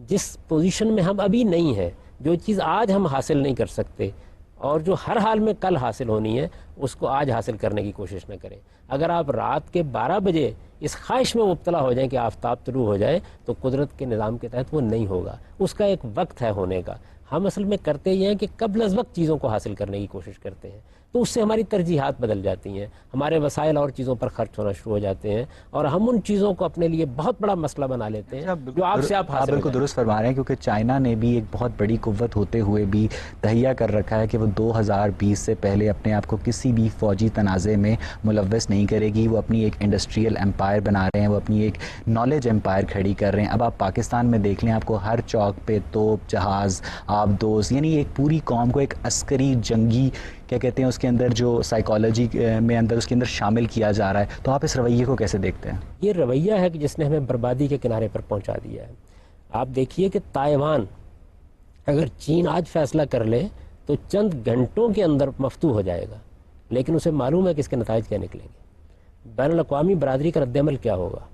جس پوزیشن میں ہم ابھی نہیں ہیں, جو چیز آج ہم حاصل نہیں کر سکتے اور جو ہر حال میں کل حاصل ہونی ہے, اس کو آج حاصل کرنے کی کوشش نہ کریں. اگر آپ رات کے 12 بجے اس خواہش میں مبتلا ہو جائیں کہ آفتاب طلوع ہو جائے تو قدرت کے نظام کے تحت وہ نہیں ہوگا. اس کا ایک وقت ہے ہونے کا. ہم اصل میں کرتے یہ ہیں کہ قبل از وقت چیزوں کو حاصل کرنے کی کوشش کرتے ہیں, تو اس سے ہماری ترجیحات بدل جاتی ہیں, ہمارے وسائل اور چیزوں پر خرچ ہونا شروع ہو جاتے ہیں اور ہم ان چیزوں کو اپنے لیے بہت بڑا مسئلہ بنا لیتے ہیں جو آپ سے آپ حاصل بالکل درست فرما رہے ہیں, کیونکہ چائنا نے بھی ایک بہت بڑی قوت ہوتے ہوئے بھی تہیہ کر رکھا ہے کہ وہ 2020 سے پہلے اپنے آپ کو کسی بھی فوجی تنازع میں ملوث نہیں کرے گی. وہ اپنی ایک انڈسٹریل امپائر بنا رہے ہیں, وہ اپنی ایک نالج امپائر کھڑی کر رہے ہیں. اب آپ پاکستان میں دیکھ لیں, آپ کو ہر چوک پہ توپ, جہاز, آبدوز, یعنی ایک پوری قوم کو ایک عسکری جنگی کیا کہتے ہیں اس کے اندر جو سائیکالوجی میں اندر اس کے اندر شامل کیا جا رہا ہے. تو آپ اس رویے کو کیسے دیکھتے ہیں؟ یہ رویہ ہے کہ جس نے ہمیں بربادی کے کنارے پر پہنچا دیا ہے. آپ دیکھیے کہ تائیوان اگر چین آج فیصلہ کر لے تو چند گھنٹوں کے اندر مفتوح ہو جائے گا, لیکن اسے معلوم ہے کہ اس کے نتائج کیا نکلیں گے, بین الاقوامی برادری کا رد عمل کیا ہوگا,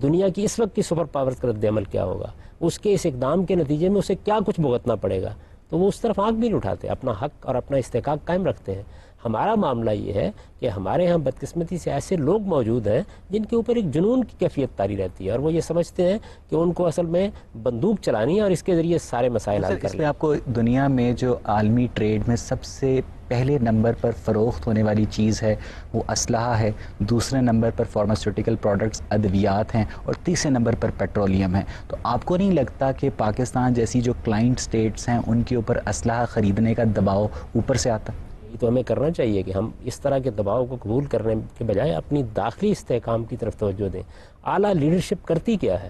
دنیا کی اس وقت کی سپر پاورز کا رد عمل کیا ہوگا, اس کے اس اقدام کے نتیجے میں اسے کیا کچھ بھگتنا پڑے گا. تو وہ اس طرف آنکھ بھی نہیں اٹھاتے, اپنا حق اور اپنا استحقاق قائم رکھتے ہیں. ہمارا معاملہ یہ ہے کہ ہمارے ہاں بدقسمتی سے ایسے لوگ موجود ہیں جن کے اوپر ایک جنون کی کیفیت طاری رہتی ہے اور وہ یہ سمجھتے ہیں کہ ان کو اصل میں بندوق چلانی ہے اور اس کے ذریعے سارے مسائل حل کر لیں. آپ کو دنیا میں جو عالمی ٹریڈ میں سب سے پہلے نمبر پر فروخت ہونے والی چیز ہے وہ اسلحہ ہے, دوسرے نمبر پر فارماسیوٹیکل پروڈکٹس ادویات ہیں, اور تیسرے نمبر پر پیٹرولیم ہے. تو آپ کو نہیں لگتا کہ پاکستان جیسی جو کلائنٹ سٹیٹس ہیں ان کے اوپر اسلحہ خریدنے کا دباؤ اوپر سے آتا؟ یہ تو ہمیں کرنا چاہیے کہ ہم اس طرح کے دباؤ کو قبول کرنے کے بجائے اپنی داخلی استحکام کی طرف توجہ دیں. اعلیٰ لیڈرشپ کرتی کیا ہے؟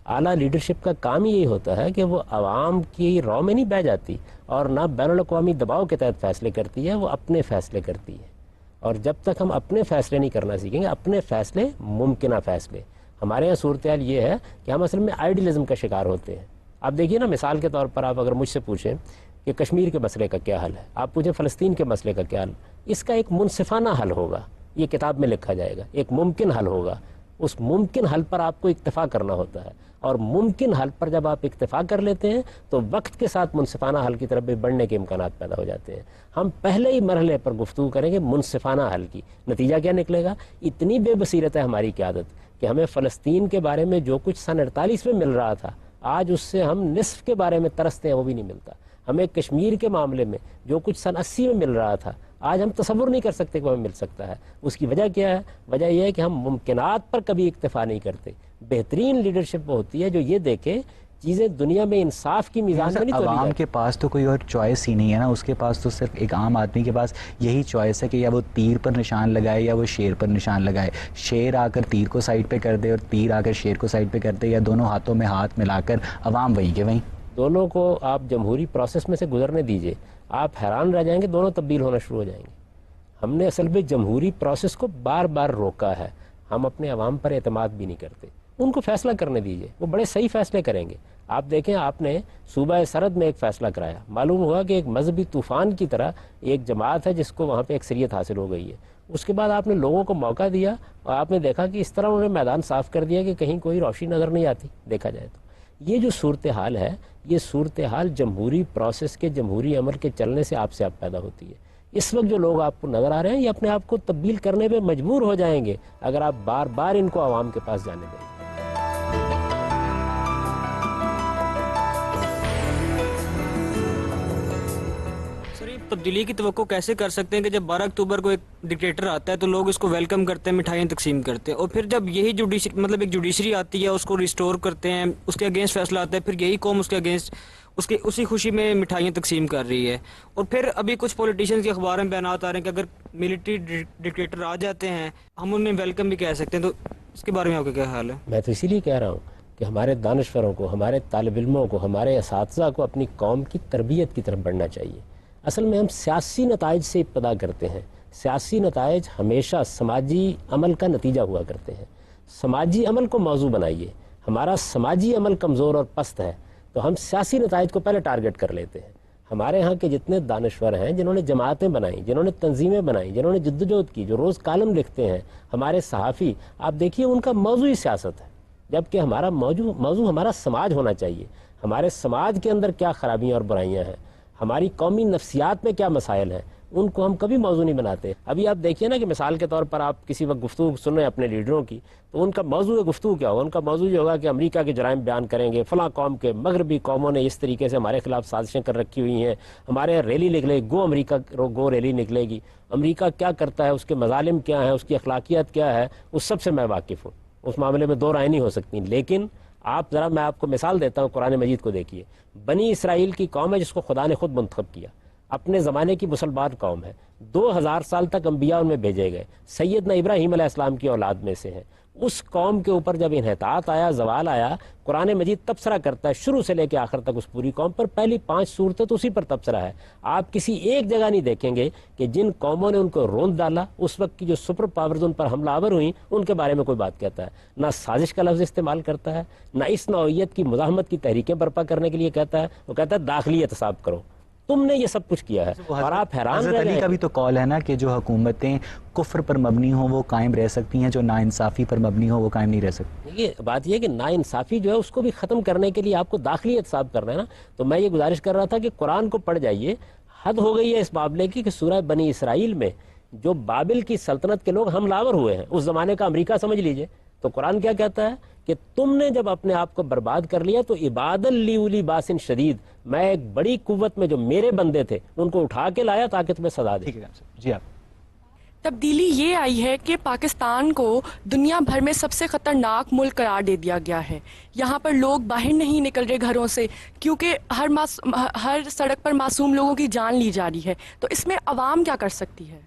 اعلیٰ لیڈرشپ کا کام ہی یہی ہوتا ہے کہ وہ عوام کی رو میں نہیں بہ جاتی اور نہ بین الاقوامی دباؤ کے تحت فیصلے کرتی ہے, وہ اپنے فیصلے کرتی ہے. اور جب تک ہم اپنے فیصلے نہیں کرنا سیکھیں گے، اپنے فیصلے ممکنہ فیصلے، ہمارے یہاں صورتحال یہ ہے کہ ہم اصل میں آئیڈیلزم کا شکار ہوتے ہیں. آپ دیکھیے نا، مثال کے طور پر آپ اگر مجھ سے پوچھیں کہ کشمیر کے مسئلے کا کیا حل ہے، آپ پوچھیں فلسطین کے مسئلے کا کیا حل، اس کا ایک منصفانہ حل ہوگا، یہ کتاب میں لکھا جائے گا، ایک ممکن حل ہوگا. اس ممکن حل پر آپ کو اکتفا کرنا ہوتا ہے، اور ممکن حل پر جب آپ اکتفا کر لیتے ہیں تو وقت کے ساتھ منصفانہ حل کی طرف بھی بڑھنے کے امکانات پیدا ہو جاتے ہیں. ہم پہلے ہی مرحلے پر گفتگو کریں گے منصفانہ حل کی، نتیجہ کیا نکلے گا؟ اتنی بے بصیرت ہے ہماری قیادت کہ ہمیں فلسطین کے بارے میں جو کچھ سن 48 میں مل رہا تھا، آج اس سے ہم نصف کے بارے میں ترستے ہیں، وہ بھی نہیں ملتا. ہمیں کشمیر کے معاملے میں جو کچھ سن 80 میں مل رہا تھا، آج ہم تصور نہیں کر سکتے کہ ہمیں مل سکتا ہے. اس کی وجہ کیا ہے؟ وجہ یہ ہے کہ ہم ممکنات پر کبھی اکتفا نہیں کرتے. بہترین لیڈرشپ وہ ہوتی ہے جو یہ دیکھے چیزیں دنیا میں انصاف کی میزان میں نہیں تولی عوام جاتی. کے پاس تو کوئی اور چوائس ہی نہیں ہے نا، اس کے پاس تو صرف ایک عام آدمی کے پاس یہی چوائس ہے کہ یا وہ تیر پر نشان لگائے یا وہ شیر پر نشان لگائے. شیر آ کر تیر کو سائڈ پہ کر دے اور تیر آ کر شیر کو سائڈ پہ کر دے، یا دونوں ہاتھوں میں ہاتھ ملا کر عوام وہیں کے وہیں. دونوں کو آپ جمہوری پروسیس میں سے گزرنے دیجئے، آپ حیران رہ جائیں گے، دونوں تبدیل ہونا شروع ہو جائیں گے. ہم نے اصل میں جمہوری پروسیس کو بار بار روکا ہے، ہم اپنے عوام پر اعتماد بھی نہیں کرتے. ان کو فیصلہ کرنے دیجئے، وہ بڑے صحیح فیصلے کریں گے. آپ دیکھیں، آپ نے صوبہ سرحد میں ایک فیصلہ کرایا، معلوم ہوا کہ ایک مذہبی طوفان کی طرح ایک جماعت ہے جس کو وہاں پہ اکثریت حاصل ہو گئی ہے. اس کے بعد آپ نے لوگوں کو موقع دیا اور آپ نے دیکھا کہ اس طرح انہوں نے میدان صاف کر دیا کہ کہیں کوئی روشنی نظر نہیں آتی دیکھا جائے تو. یہ جو صورتحال ہے، یہ صورتحال جمہوری پروسیس کے، جمہوری عمل کے چلنے سے آپ پیدا ہوتی ہے. اس وقت جو لوگ آپ کو نظر آ رہے ہیں، یہ اپنے آپ کو تبدیل کرنے پہ مجبور ہو جائیں گے اگر آپ بار بار ان کو عوام کے پاس جانے دیں. تبدیلی کی توقع کیسے کر سکتے ہیں کہ جب 12 اکتوبر کو ایک ڈکٹیٹر آتا ہے تو لوگ اس کو ویلکم کرتے ہیں، مٹھائیاں تقسیم کرتے ہیں، اور پھر جب یہی ایک جوڈیشری آتی ہے، اس کو ریسٹور کرتے ہیں، اس کے اگینسٹ فیصلہ آتا ہے، پھر یہی قوم اس کے اگینسٹ اسی خوشی میں مٹھائیاں تقسیم کر رہی ہے. اور پھر ابھی کچھ پولیٹیشینز کے اخبار میں بیانات آ رہے ہیں کہ اگر ملٹری ڈکٹیٹر آ جاتے ہیں ہم انہیں ویلکم بھی کہہ سکتے ہیں. تو اس کے بارے میں آپ کا کیا خیال ہے؟ میں تو اسی لیے کہہ رہا ہوں کہ ہمارے دانشوروں کو، ہمارے طالب علموں کو، ہمارے اساتذہ کو اپنی قوم کی تربیت کی طرف بڑھنا چاہیے. اصل میں ہم سیاسی نتائج سے ابتدا کرتے ہیں. سیاسی نتائج ہمیشہ سماجی عمل کا نتیجہ ہوا کرتے ہیں. سماجی عمل کو موضوع بنائیے. ہمارا سماجی عمل کمزور اور پست ہے تو ہم سیاسی نتائج کو پہلے ٹارگٹ کر لیتے ہیں. ہمارے ہاں کے جتنے دانشور ہیں، جنہوں نے جماعتیں بنائیں، جنہوں نے تنظیمیں بنائیں، جنہوں نے جدوجہد کی، جو روز کالم لکھتے ہیں، ہمارے صحافی، آپ دیکھیے ان کا موضوع ہی سیاست ہے، جبکہ ہمارا موضوع ہمارا سماج ہونا چاہیے. ہمارے سماج کے اندر کیا خرابیاں اور برائیاں ہیں، ہماری قومی نفسیات میں کیا مسائل ہیں، ان کو ہم کبھی موضوع نہیں بناتے. ابھی آپ دیکھیے نا کہ مثال کے طور پر آپ کسی وقت گفتگو سن رہے ہیں اپنے لیڈروں کی، تو ان کا موضوع گفتگو کیا ہوگا؟ ان کا موضوع یہ ہوگا کہ امریکہ کے جرائم بیان کریں گے، فلاں قوم کے، مغربی قوموں نے اس طریقے سے ہمارے خلاف سازشیں کر رکھی ہوئی ہیں، ہمارے یہاں ریلی نکلے گی، گو امریکہ گو ریلی نکلے گی، امریکہ کیا کرتا ہے، اس کے مظالم کیا ہیں، اس کی اخلاقیات کیا ہے، اس سب سے میں واقف ہوں. اس معاملے میں دو رائے نہیں ہو سکتی. لیکن میں آپ کو مثال دیتا ہوں، قرآن مجید کو دیکھیے. بنی اسرائیل کی قوم ہے جس کو خدا نے خود منتخب کیا، اپنے زمانے کی مسلمان قوم ہے، 2000 سال تک انبیاء ان میں بھیجے گئے، سیدنا ابراہیم علیہ السلام کی اولاد میں سے ہیں. اس قوم کے اوپر جب انحطاط آیا، زوال آیا، قرآن مجید تبصرہ کرتا ہے شروع سے لے کے آخر تک اس پوری قوم پر. پہلی 5 سورتیں تو اسی پر تبصرہ ہے. آپ کسی ایک جگہ نہیں دیکھیں گے کہ جن قوموں نے ان کو روند ڈالا، اس وقت کی جو سپر پاورز ان پر حملہ آور ہوئیں، ان کے بارے میں کوئی بات کہتا ہے. نہ سازش کا لفظ استعمال کرتا ہے، نہ اس نوعیت کی مزاحمت کی تحریکیں برپا کرنے کے لیے کہتا ہے. وہ کہتا ہے داخلی احتساب کرو، تم نے یہ سب کچھ کیا ہے. اور آپ حیران حضرت علی کا بھی تو قول ہے نا کہ جو حکومتیں کفر پر مبنی ہوں وہ قائم رہ سکتی ہیں، جو ناانصافی پر مبنی ہو وہ قائم نہیں رہ سکتی. یہ بات یہ کہ ناانصافی جو ہے اس کو بھی ختم کرنے کے لیے آپ کو داخلی احتساب کرنا ہے نا. تو میں یہ گزارش کر رہا تھا کہ قرآن کو پڑھ جائیے. حد ہو گئی ہے اس معاملے کی کہ سورہ بنی اسرائیل میں جو بابل کی سلطنت کے لوگ حملہ آور ہوئے ہیں، اس زمانے کا امریکہ سمجھ لیجئے، تو قرآن کیا کہتا ہے کہ تم نے جب اپنے آپ کو برباد کر لیا تو عباد لی اولی باسن شدید، میں ایک بڑی قوت میں جو میرے بندے تھے ان کو اٹھا کے لایا تاکہ تمہیں سزا دے. جی آپ. تبدیلی یہ آئی ہے کہ پاکستان کو دنیا بھر میں سب سے خطرناک ملک قرار دے دیا گیا ہے. یہاں پر لوگ باہر نہیں نکل رہے گھروں سے کیونکہ ہر سڑک پر معصوم لوگوں کی جان لی جا رہی ہے. تو اس میں عوام کیا کر سکتی ہے؟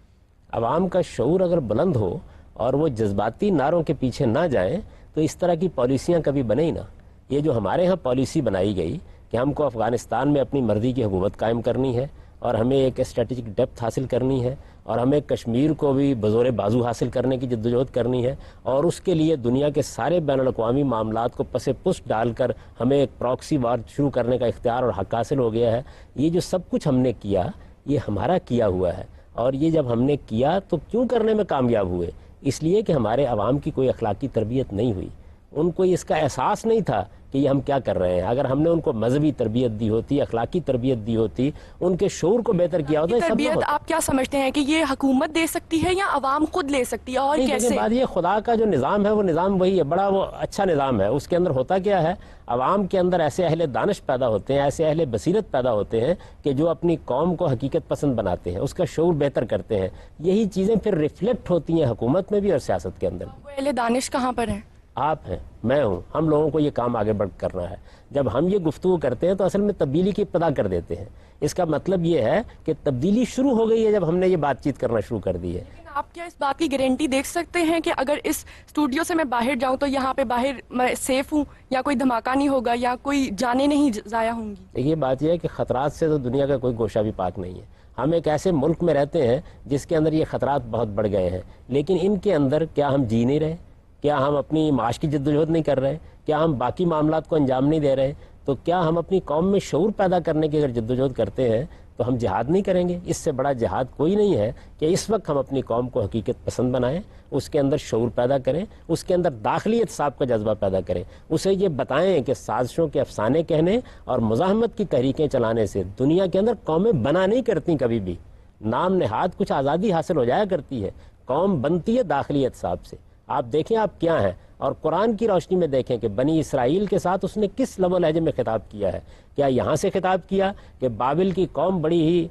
عوام کا شعور اگر بلند ہو اور وہ جذباتی نعروں کے پیچھے نہ جائیں تو اس طرح کی پالیسیاں کبھی بنے ہی نہ. یہ جو ہمارے ہاں پالیسی بنائی گئی کہ ہم کو افغانستان میں اپنی مرضی کی حکومت قائم کرنی ہے، اور ہمیں ایک اسٹریٹجک ڈیپتھ حاصل کرنی ہے، اور ہمیں کشمیر کو بھی بزور بازو حاصل کرنے کی جدوجہد کرنی ہے، اور اس کے لیے دنیا کے سارے بین الاقوامی معاملات کو پس پشت ڈال کر ہمیں ایک پراکسی وار شروع کرنے کا اختیار اور حق حاصل ہو گیا ہے۔ یہ جو سب کچھ ہم نے کیا یہ ہمارا کیا ہوا ہے، اور یہ جب ہم نے کیا تو کیوں کرنے میں کامیاب ہوئے؟ اس لیے کہ ہمارے عوام کی کوئی اخلاقی تربیت نہیں ہوئی، ان کو اس کا احساس نہیں تھا کہ یہ ہم کیا کر رہے ہیں۔ اگر ہم نے ان کو مذہبی تربیت دی ہوتی، اخلاقی تربیت دی ہوتی، ان کے شعور کو بہتر کیا ہوتا، تربیت آپ کیا سمجھتے ہیں کہ یہ حکومت دے سکتی ہے یا عوام خود لے سکتی ہے، اور کیسے؟ بات یہ خدا کا جو نظام ہے وہ نظام وہی ہے، بڑا وہ اچھا نظام ہے۔ اس کے اندر ہوتا کیا ہے، عوام کے اندر ایسے اہل دانش پیدا ہوتے ہیں، ایسے اہل بصیرت پیدا ہوتے ہیں کہ جو اپنی قوم کو حقیقت پسند بناتے ہیں، اس کا شعور بہتر کرتے ہیں۔ یہی چیزیں پھر ریفلیکٹ ہوتی ہیں حکومت میں بھی اور سیاست کے اندر بھی۔ وہ اہل دانش کہاں پر ہیں؟ آپ ہیں، میں ہوں، ہم لوگوں کو یہ کام آگے بڑھ کرنا ہے۔ جب ہم یہ گفتگو کرتے ہیں تو اصل میں تبدیلی کی ابتدا کر دیتے ہیں۔ اس کا مطلب یہ ہے کہ تبدیلی شروع ہو گئی ہے جب ہم نے یہ بات چیت کرنا شروع کر دی ہے۔ لیکن آپ کیا اس بات کی گارنٹی دیکھ سکتے ہیں کہ اگر اس اسٹوڈیو سے میں باہر جاؤں تو یہاں پہ باہر میں سیف ہوں، یا کوئی دھماکہ نہیں ہوگا، یا کوئی جانیں نہیں ضائع ہوں گی؟ دیکھیے بات یہ ہے کہ خطرات سے تو دنیا کا کوئی گوشہ بھی پاک نہیں ہے۔ ہم ایک ایسے ملک میں رہتے ہیں جس کے اندر یہ خطرات بہت بڑھ گئے ہیں، لیکن ان کے اندر کیا ہم جی نہیں رہے؟ کیا ہم اپنی معاش کی جدوجہد نہیں کر رہے؟ کیا ہم باقی معاملات کو انجام نہیں دے رہے؟ تو کیا ہم اپنی قوم میں شعور پیدا کرنے کی اگر جدوجہد کرتے ہیں تو ہم جہاد نہیں کریں گے؟ اس سے بڑا جہاد کوئی نہیں ہے کہ اس وقت ہم اپنی قوم کو حقیقت پسند بنائیں، اس کے اندر شعور پیدا کریں، اس کے اندر داخلی احتساب کا جذبہ پیدا کریں، اسے یہ بتائیں کہ سازشوں کے افسانے کہنے اور مزاحمت کی تحریکیں چلانے سے دنیا کے اندر قومیں بنا نہیں کرتی، کبھی بھی نام نہاد کچھ آزادی حاصل ہو جایا کرتی ہے، قوم بنتی ہے داخلی احتساب سے۔ آپ دیکھیں آپ کیا ہیں، اور قرآن کی روشنی میں دیکھیں کہ بنی اسرائیل کے ساتھ اس نے کس لب و لہجے میں خطاب کیا ہے۔ کیا یہاں سے خطاب کیا کہ بابل کی قوم بڑی ہی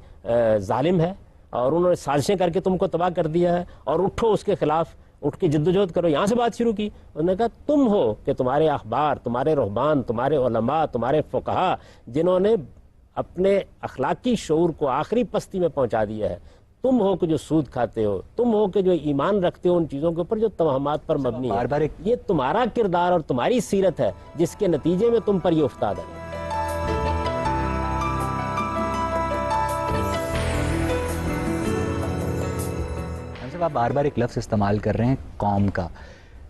ظالم ہے اور انہوں نے سازشیں کر کے تم کو تباہ کر دیا ہے، اور اٹھو اس کے خلاف، اٹھ کے جدوجہد کرو، یہاں سے بات شروع کی۔ انہوں نے کہا تم ہو کہ تمہارے اخبار، تمہارے رہبان، تمہارے علماء، تمہارے فقہا جنہوں نے اپنے اخلاقی شعور کو آخری پستی میں پہنچا دیا ہے، تم ہو کہ جو سود کھاتے ہو، تم ہو کہ جو ایمان رکھتے ہو ان چیزوں کے اوپر جو توہمات پر مبنی ہے۔ یہ تمہارا کردار اور تمہاری سیرت ہے جس کے نتیجے میں تم پر یہ افتاد ہے۔ ہم صاحب آپ بار بار ایک لفظ استعمال کر رہے ہیں قوم کا۔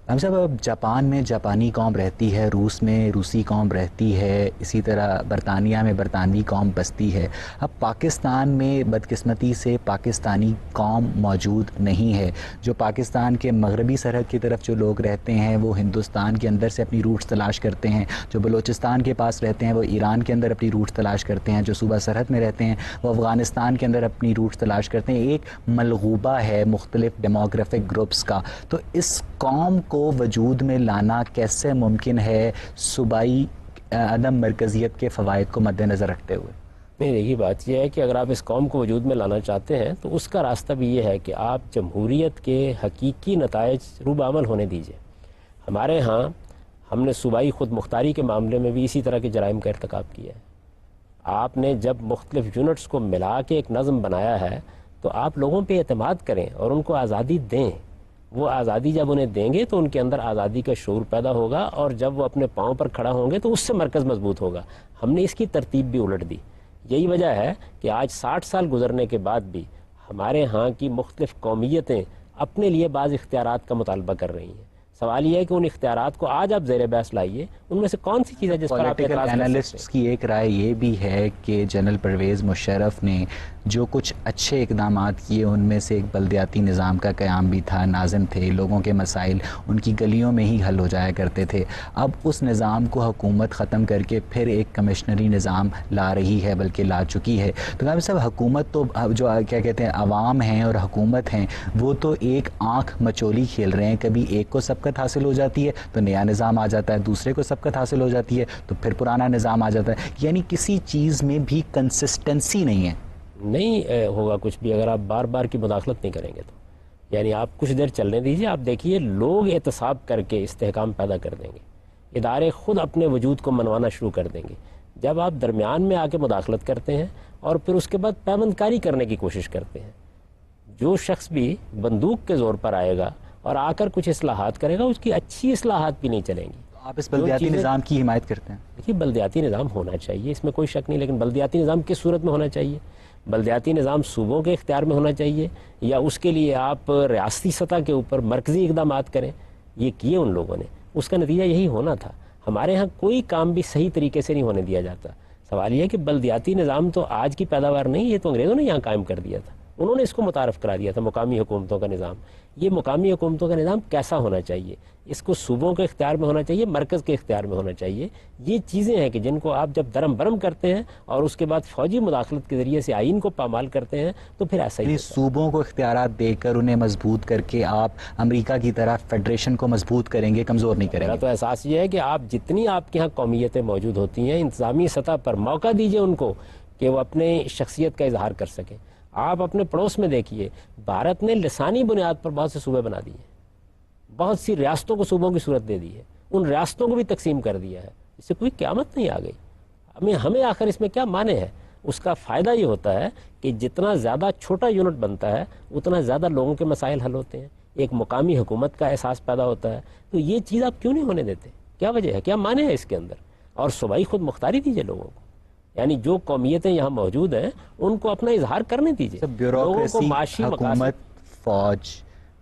ہم صاحب اب جاپان میں جاپانی قوم رہتی ہے، روس میں روسی قوم رہتی ہے، اسی طرح برطانیہ میں برطانوی قوم بستی ہے۔ اب پاکستان میں بدقسمتی سے پاکستانی قوم موجود نہیں ہے۔ جو پاکستان کے مغربی سرحد کی طرف جو لوگ رہتے ہیں وہ ہندوستان کے اندر سے اپنی روٹس تلاش کرتے ہیں، جو بلوچستان کے پاس رہتے ہیں وہ ایران کے اندر اپنی روٹس تلاش کرتے ہیں، جو صوبہ سرحد میں رہتے ہیں وہ افغانستان کے اندر اپنی روٹس تلاش کرتے ہیں۔ ایک ملغوبہ ہے مختلف ڈیموگرافک گروپس کا۔ تو اس قوم کو وجود میں لانا کیسے ممکن ہے صوبائی عدم مرکزیت کے فوائد کو مد نظر رکھتے ہوئے؟ نہیں، دیکھیے بات یہ ہے کہ اگر آپ اس قوم کو وجود میں لانا چاہتے ہیں تو اس کا راستہ بھی یہ ہے کہ آپ جمہوریت کے حقیقی نتائج روب عمل ہونے دیجئے۔ ہمارے ہاں ہم نے صوبائی خود مختاری کے معاملے میں بھی اسی طرح کے جرائم کا ارتکاب کیا ہے۔ آپ نے جب مختلف یونٹس کو ملا کے ایک نظم بنایا ہے تو آپ لوگوں پہ اعتماد کریں اور ان کو آزادی دیں۔ وہ آزادی جب انہیں دیں گے تو ان کے اندر آزادی کا شعور پیدا ہوگا، اور جب وہ اپنے پاؤں پر کھڑا ہوں گے تو اس سے مرکز مضبوط ہوگا۔ ہم نے اس کی ترتیب بھی الٹ دی۔ یہی وجہ ہے کہ آج 60 سال گزرنے کے بعد بھی ہمارے ہاں کی مختلف قومیتیں اپنے لیے بعض اختیارات کا مطالبہ کر رہی ہیں۔ سوال یہ ہے کہ ان اختیارات کو آج آپ زیر بحث لائیے، ان میں سے کون سی چیز ہے جس پر آپ اعتراض کر سکتے ہیں؟ اینالسٹس کی ایک رائے یہ بھی ہے کہ جنرل پرویز مشرف نے جو کچھ اچھے اقدامات کیے ان میں سے ایک بلدیاتی نظام کا قیام بھی تھا، ناظم تھے، لوگوں کے مسائل ان کی گلیوں میں ہی حل ہو جایا کرتے تھے۔ اب اس نظام کو حکومت ختم کر کے پھر ایک کمشنری نظام لا رہی ہے، بلکہ لا چکی ہے۔ تو غالب صاحب حکومت تو جو کیا کہتے ہیں عوام ہیں اور حکومت ہیں وہ تو ایک آنکھ مچولی کھیل رہے ہیں، کبھی ایک کو سبقت حاصل ہو جاتی ہے تو نیا نظام آ جاتا ہے، دوسرے کو سبقت حاصل ہو جاتی ہے تو پھر پرانا نظام آ جاتا ہے، یعنی کسی چیز میں بھی کنسسٹنسی نہیں ہے۔ نہیں ہوگا کچھ بھی اگر آپ بار بار کی مداخلت نہیں کریں گے تو، یعنی آپ کچھ دیر چلنے دیجیے، آپ دیکھیے لوگ احتساب کر کے استحکام پیدا کر دیں گے، ادارے خود اپنے وجود کو منوانا شروع کر دیں گے۔ جب آپ درمیان میں آ کے مداخلت کرتے ہیں اور پھر اس کے بعد پیوند کاری کرنے کی کوشش کرتے ہیں، جو شخص بھی بندوق کے زور پر آئے گا اور آ کر کچھ اصلاحات کرے گا اس کی اچھی اصلاحات بھی نہیں چلیں گی۔ آپ اس بلدیاتی نظام کی حمایت کرتے ہیں؟ دیکھیے بلدیاتی نظام ہونا چاہیے، اس میں کوئی شک نہیں، لیکن بلدیاتی نظام کس صورت میں ہونا چاہیے؟ بلدیاتی نظام صوبوں کے اختیار میں ہونا چاہیے یا اس کے لیے آپ ریاستی سطح کے اوپر مرکزی اقدامات کریں؟ یہ کیے ان لوگوں نے، اس کا نتیجہ یہی ہونا تھا. ہمارے ہاں کوئی کام بھی صحیح طریقے سے نہیں ہونے دیا جاتا. سوال یہ ہے کہ بلدیاتی نظام تو آج کی پیداوار نہیں، یہ تو انگریزوں نے یہاں قائم کر دیا تھا، انہوں نے اس کو متعارف کرا دیا تھا، مقامی حکومتوں کا نظام. یہ مقامی حکومتوں کا نظام کیسا ہونا چاہیے؟ اس کو صوبوں کے اختیار میں ہونا چاہیے، مرکز کے اختیار میں ہونا چاہیے. یہ چیزیں ہیں کہ جن کو آپ جب درم برم کرتے ہیں اور اس کے بعد فوجی مداخلت کے ذریعے سے آئین کو پامال کرتے ہیں تو پھر ایسا ہی صوبوں کو اختیارات دے کر انہیں مضبوط کر کے آپ امریکہ کی طرح فیڈریشن کو مضبوط کریں گے، کمزور نہیں کریں گے. میرا تو احساس یہ ہے کہ آپ جتنی آپ کے ہاں قومیتیں موجود ہوتی ہیں، انتظامی سطح پر موقع دیجئے ان کو کہ وہ اپنے شخصیت کا اظہار کر سکیں. آپ اپنے پڑوس میں دیکھیے، بھارت نے لسانی بنیاد پر بہت سے صوبے بنا دیے، بہت سی ریاستوں کو صوبوں کی صورت دے دی ہے، ان ریاستوں کو بھی تقسیم کر دیا ہے. اس سے کوئی قیامت نہیں آ گئی. ہمیں آخر اس میں کیا معنی ہے؟ اس کا فائدہ یہ ہوتا ہے کہ جتنا زیادہ چھوٹا یونٹ بنتا ہے اتنا زیادہ لوگوں کے مسائل حل ہوتے ہیں، ایک مقامی حکومت کا احساس پیدا ہوتا ہے. تو یہ چیز آپ کیوں نہیں ہونے دیتے؟ کیا وجہ ہے؟ کیا معنی ہے اس کے اندر؟ اور صوبائی خود مختاری دیجیے لوگوں کو، یعنی جو قومیتیں یہاں موجود ہیں ان کو اپنا اظہار کرنے دیجیے. بیوروکریسی، حکومت، فوج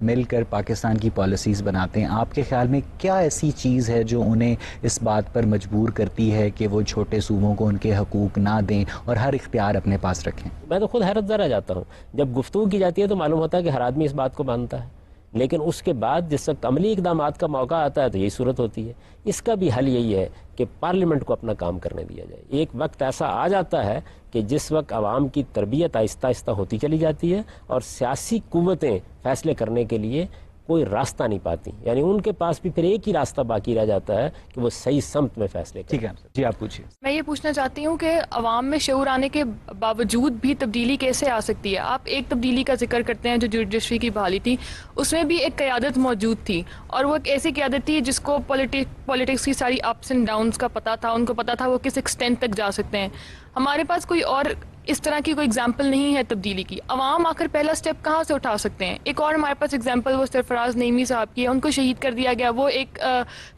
مل کر پاکستان کی پالیسیز بناتے ہیں. آپ کے خیال میں کیا ایسی چیز ہے جو انہیں اس بات پر مجبور کرتی ہے کہ وہ چھوٹے صوبوں کو ان کے حقوق نہ دیں اور ہر اختیار اپنے پاس رکھیں؟ میں تو خود حیرت زدہ جاتا ہوں جب گفتگو کی جاتی ہے تو معلوم ہوتا ہے کہ ہر آدمی اس بات کو مانتا ہے، لیکن اس کے بعد جس وقت عملی اقدامات کا موقع آتا ہے تو یہی صورت ہوتی ہے. اس کا بھی حل یہی ہے کہ پارلیمنٹ کو اپنا کام کرنے دیا جائے. ایک وقت ایسا آ جاتا ہے کہ جس وقت عوام کی تربیت آہستہ آہستہ ہوتی چلی جاتی ہے اور سیاسی قوتیں فیصلے کرنے کے لیے کوئی راستہ نہیں پاتی، یعنی ان کے پاس بھی پھر ایک ہی راستہ باقی رہ جاتا ہے کہ وہ صحیح سمت میں فیصلے کریں. ٹھیک ہے جی، آپ پوچھیے. میں یہ پوچھنا چاہتی ہوں کہ عوام میں شعور آنے کے باوجود بھی تبدیلی کیسے آ سکتی ہے؟ آپ ایک تبدیلی کا ذکر کرتے ہیں جو جوڈیشری کی بحالی تھی، اس میں بھی ایک قیادت موجود تھی اور وہ ایک ایسی قیادت تھی جس کو پولیٹکس کی ساری اپس اینڈ ڈاؤنس کا پتہ تھا، ان کو پتہ تھا وہ کس ایکسٹینٹ تک جا سکتے ہیں. ہمارے پاس کوئی اور اس طرح کی کوئی اگزامپل نہیں ہے تبدیلی کی. عوام آخر پہلا سٹیپ کہاں سے اٹھا سکتے ہیں؟ ایک اور ہمارے پاس اگزامپل وہ سرفراز نعیمی صاحب کی ہے، ان کو شہید کر دیا گیا. وہ ایک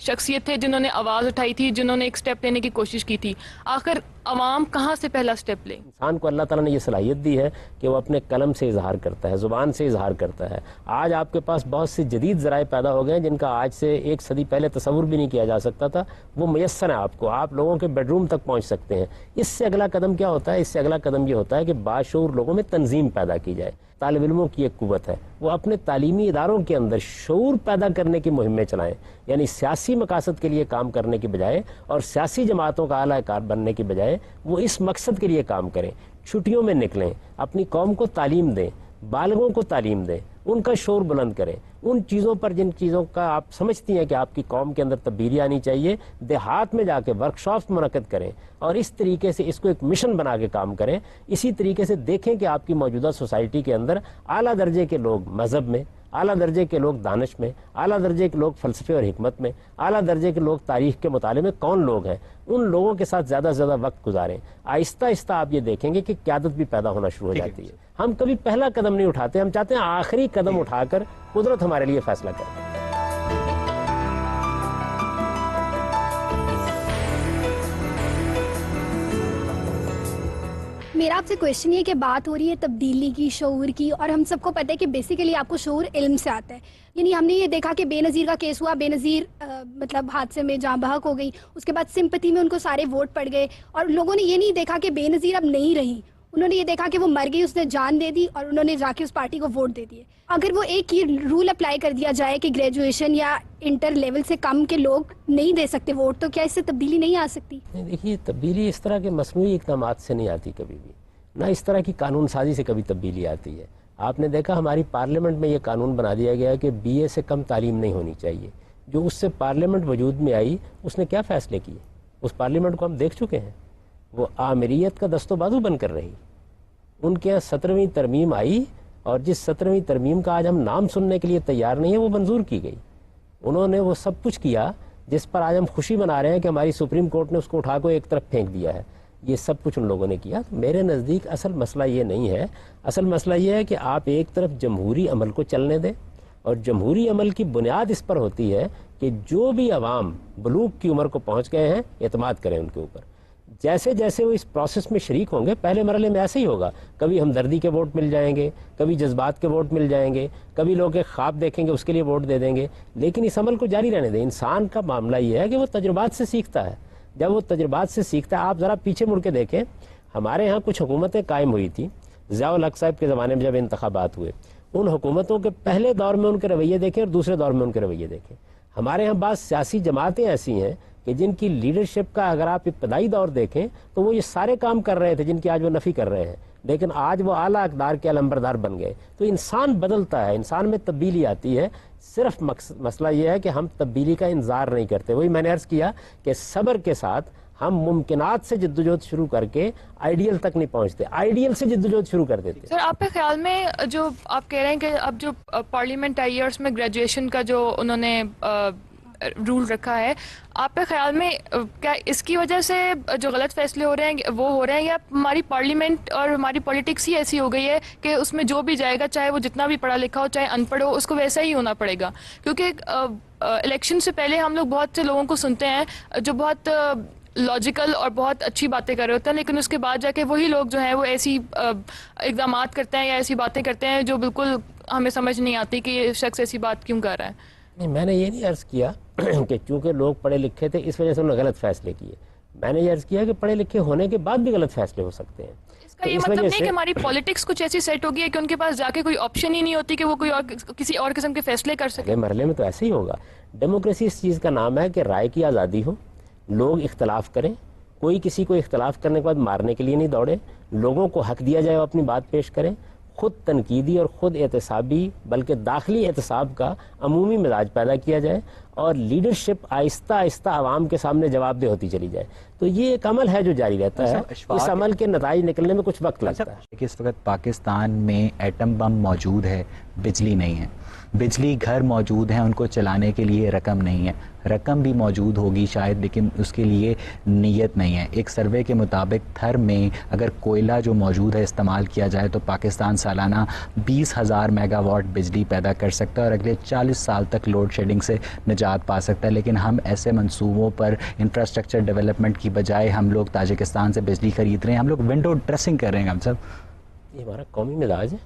شخصیت تھے جنہوں نے آواز اٹھائی تھی، جنہوں نے ایک سٹیپ لینے کی کوشش کی تھی. آخر عوام کہاں سے پہلا سٹیپ لیں؟ انسان کو اللہ تعالیٰ نے یہ صلاحیت دی ہے کہ وہ اپنے قلم سے اظہار کرتا ہے، زبان سے اظہار کرتا ہے. آج آپ کے پاس بہت سے جدید ذرائع پیدا ہو گئے ہیں جن کا آج سے ایک صدی پہلے تصور بھی نہیں کیا جا سکتا تھا. وہ میسر ہیں آپ کو، آپ لوگوں کے بیڈ روم تک پہنچ سکتے ہیں. اس سے اگلا قدم کیا ہوتا ہے؟ اس سے اگلا قدم یہ ہوتا ہے کہ باشعور لوگوں میں تنظیم پیدا کی جائے. طالب علموں کی ایک قوت ہے، وہ اپنے تعلیمی اداروں کے اندر شعور پیدا کرنے کی مہمیں چلائیں، یعنی سیاسی مقاصد کے لیے کام کرنے کی بجائے اور سیاسی جماعتوں کا اعلیٰ کار بننے کی بجائے وہ اس مقصد کے لیے کام کریں. چھٹیوں میں نکلیں، اپنی قوم کو تعلیم دیں، بالغوں کو تعلیم دیں، ان کا شعور بلند کریں. ان چیزوں پر جن چیزوں کا آپ سمجھتی ہیں کہ آپ کی قوم کے اندر تبدیلی آنی چاہیے، دیہات میں جا کے ورکشاپس منعقد کریں اور اس طریقے سے اس کو ایک مشن بنا کے کام کریں. اسی طریقے سے دیکھیں کہ آپ کی موجودہ سوسائٹی کے اندر اعلیٰ درجے کے لوگ مذہب میں، اعلیٰ درجے کے لوگ دانش میں، اعلیٰ درجے کے لوگ فلسفے اور حکمت میں، اعلیٰ درجے کے لوگ تاریخ کے مطالعے میں کون لوگ ہیں. ان لوگوں کے ساتھ زیادہ سے زیادہ وقت گزاریں. آہستہ آہستہ آپ یہ دیکھیں گے کہ قیادت بھی پیدا ہونا شروع ہو جاتی ہے. ہم کبھی پہلا قدم نہیں اٹھاتے، ہم چاہتے ہیں آخری قدم اٹھا کر قدرت ہمارے لیے فیصلہ کرے. میرا آپ سے کویشچن یہ کہ بات ہو رہی ہے تبدیلی کی، شعور کی، اور ہم سب کو پتہ ہے کہ بیسیکلی آپ کو شعور علم سے آتا ہے. یعنی ہم نے یہ دیکھا کہ بے نظیر کا کیس ہوا، بے نظیر مطلب حادثے میں جاں بحق ہو گئی، اس کے بعد سمپتی میں ان کو سارے ووٹ پڑ گئے اور لوگوں نے یہ نہیں دیکھا کہ بے نظیر اب نہیں رہی. انہوں نے یہ دیکھا کہ وہ مر گئی، اس نے جان دے دی اور انہوں نے جا کے اس پارٹی کو ووٹ دے دیے. اگر وہ ایک ہی رول اپلائی کر دیا جائے کہ گریجویشن یا انٹر لیول سے کم کے لوگ نہیں دے سکتے ووٹ، تو کیا اس سے تبدیلی نہیں آ سکتی؟ دیکھیے، تبدیلی اس طرح کے مصنوعی اقدامات سے نہیں آتی کبھی بھی، نہ اس طرح کی قانون سازی سے کبھی تبدیلی آتی ہے. آپ نے دیکھا ہماری پارلیمنٹ میں یہ قانون بنا دیا گیا کہ بی اے سے کم تعلیم نہیں ہونی چاہیے. جو اس سے پارلیمنٹ وجود میں آئی اس نے کیا فیصلے کیے؟ اس پارلیمنٹ کو ہم دیکھ چکے ہیں، وہ آمریت کا دست و بازو بن کر رہی. ان کے یہاں 17ویں ترمیم آئی اور جس 17ویں ترمیم کا آج ہم نام سننے کے لیے تیار نہیں ہیں وہ منظور کی گئی. انہوں نے وہ سب کچھ کیا جس پر آج ہم خوشی منا رہے ہیں کہ ہماری سپریم کورٹ نے اس کو اٹھا کو ایک طرف پھینک دیا ہے. یہ سب کچھ ان لوگوں نے کیا. میرے نزدیک اصل مسئلہ یہ نہیں ہے. اصل مسئلہ یہ ہے کہ آپ ایک طرف جمہوری عمل کو چلنے دیں، اور جمہوری عمل کی بنیاد اس پر ہوتی ہے کہ جو بھی عوام بلوغ کی عمر کو پہنچ گئے ہیں اعتماد کریں ان کے اوپر. جیسے جیسے وہ اس پروسیس میں شریک ہوں گے، پہلے مرحلے میں ایسے ہی ہوگا، کبھی ہمدردی کے ووٹ مل جائیں گے، کبھی جذبات کے ووٹ مل جائیں گے، کبھی لوگ ایک خواب دیکھیں گے اس کے لیے ووٹ دے دیں گے، لیکن اس عمل کو جاری رہنے دیں۔ انسان کا معاملہ یہ ہے کہ وہ تجربات سے سیکھتا ہے، جب وہ تجربات سے سیکھتا ہے، آپ ذرا پیچھے مڑ کے دیکھیں، ہمارے ہاں کچھ حکومتیں قائم ہوئی تھیں ضیاء الحق صاحب کے زمانے میں جب انتخابات ہوئے، ان حکومتوں کے پہلے دور میں ان کے رویے دیکھیں اور دوسرے دور میں ان کے رویے دیکھیں۔ ہمارے ہاں بعض سیاسی جماعتیں ایسی ہیں کہ جن کی لیڈرشپ کا اگر آپ ابتدائی دور دیکھیں تو وہ یہ سارے کام کر رہے تھے جن کی آج وہ نفی کر رہے ہیں، لیکن آج وہ اعلیٰ اقدار کے علمبردار بن گئے۔ تو انسان بدلتا ہے، انسان میں تبدیلی آتی ہے، صرف مسئلہ یہ ہے کہ ہم تبدیلی کا انتظار نہیں کرتے۔ وہی میں نے عرض کیا کہ صبر کے ساتھ ہم ممکنات سے جدوجہد شروع کر کے آئیڈیل تک نہیں پہنچتے، آئیڈیل سے جدوجہد شروع کر دیتے۔ سر آپ کے خیال میں جو آپ کہہ رہے ہیں کہ اب جو پارلیمنٹ آئی ہے اور اس میں گریجویشن کا جو انہوں نے رول رکھا ہے، آپ کے خیال میں کیا اس کی وجہ سے جو غلط فیصلے ہو رہے ہیں وہ ہو رہے ہیں، یا ہماری پارلیمنٹ اور ہماری پولیٹکس ہی ایسی ہو گئی ہے کہ اس میں جو بھی جائے گا، چاہے وہ جتنا بھی پڑھا لکھا ہو چاہے ان پڑھ ہو، اس کو ویسا ہی ہونا پڑے گا؟ کیونکہ الیکشن سے پہلے ہم لوگ بہت سے لوگوں کو سنتے ہیں جو بہت لاجیکل اور بہت اچھی باتیں کر رہے ہوتے ہیں، لیکن اس کے بعد جا کے وہی لوگ جو ہیں وہ ایسی اقدامات کرتے ہیں یا ایسی باتیں کرتے ہیں جو بالکل ہمیں سمجھ نہیں آتی کہ یہ شخص ایسی بات کیوں کر رہا ہے۔ نہیں، میں نے یہ نہیں عرض کیا کہ چونکہ لوگ پڑھے لکھے تھے اس وجہ سے انہوں نے غلط فیصلے کیے، میں نے یہ عرض کیا کہ پڑھے لکھے ہونے کے بعد بھی غلط فیصلے ہو سکتے ہیں۔ اس کا یہ مطلب نہیں کہ ہماری پولیٹکس کچھ ایسی سیٹ ہوگی ہے کہ ان کے پاس جا کے کوئی آپشن ہی نہیں ہوتی کہ وہ کوئی اور کسی اور قسم کے فیصلے کر سکے۔ اگلے مرحلے میں تو ایسے ہی ہوگا۔ ڈیموکریسی اس چیز کا نام ہے کہ رائے کی آزادی ہو، لوگ اختلاف کریں، کوئی کسی کو اختلاف کرنے کے بعد مارنے کے لیے نہیں دوڑے، لوگوں کو حق دیا جائے وہ اپنی بات پیش کریں، خود تنقیدی اور خود احتسابی بلکہ داخلی احتساب کا عمومی مزاج پیدا کیا جائے، اور لیڈرشپ آہستہ آہستہ عوام کے سامنے جواب دہ ہوتی چلی جائے۔ تو یہ ایک عمل ہے جو جاری رہتا ہے، اس عمل کے نتائج نکلنے میں کچھ وقت لگتا ہے۔ کہ اس وقت پاکستان میں ایٹم بم موجود ہے، بجلی نہیں ہے، بجلی گھر موجود ہیں، ان کو چلانے کے لیے رقم نہیں ہے، رقم بھی موجود ہوگی شاید لیکن اس کے لیے نیت نہیں ہے۔ ایک سروے کے مطابق تھر میں اگر کوئلہ جو موجود ہے استعمال کیا جائے تو پاکستان سالانہ 20,000 میگا واٹ بجلی پیدا کر سکتا ہے اور اگلے 40 سال تک لوڈ شیڈنگ سے نجات پا سکتا ہے، لیکن ہم ایسے منصوبوں پر انفراسٹرکچر ڈیولپمنٹ کی بجائے ہم لوگ تاجکستان سے بجلی خرید رہے ہیں، ہم لوگ ونڈو ڈریسنگ کر رہے ہیں۔ ہم سب یہ ہمارا قومی مزاج ہے،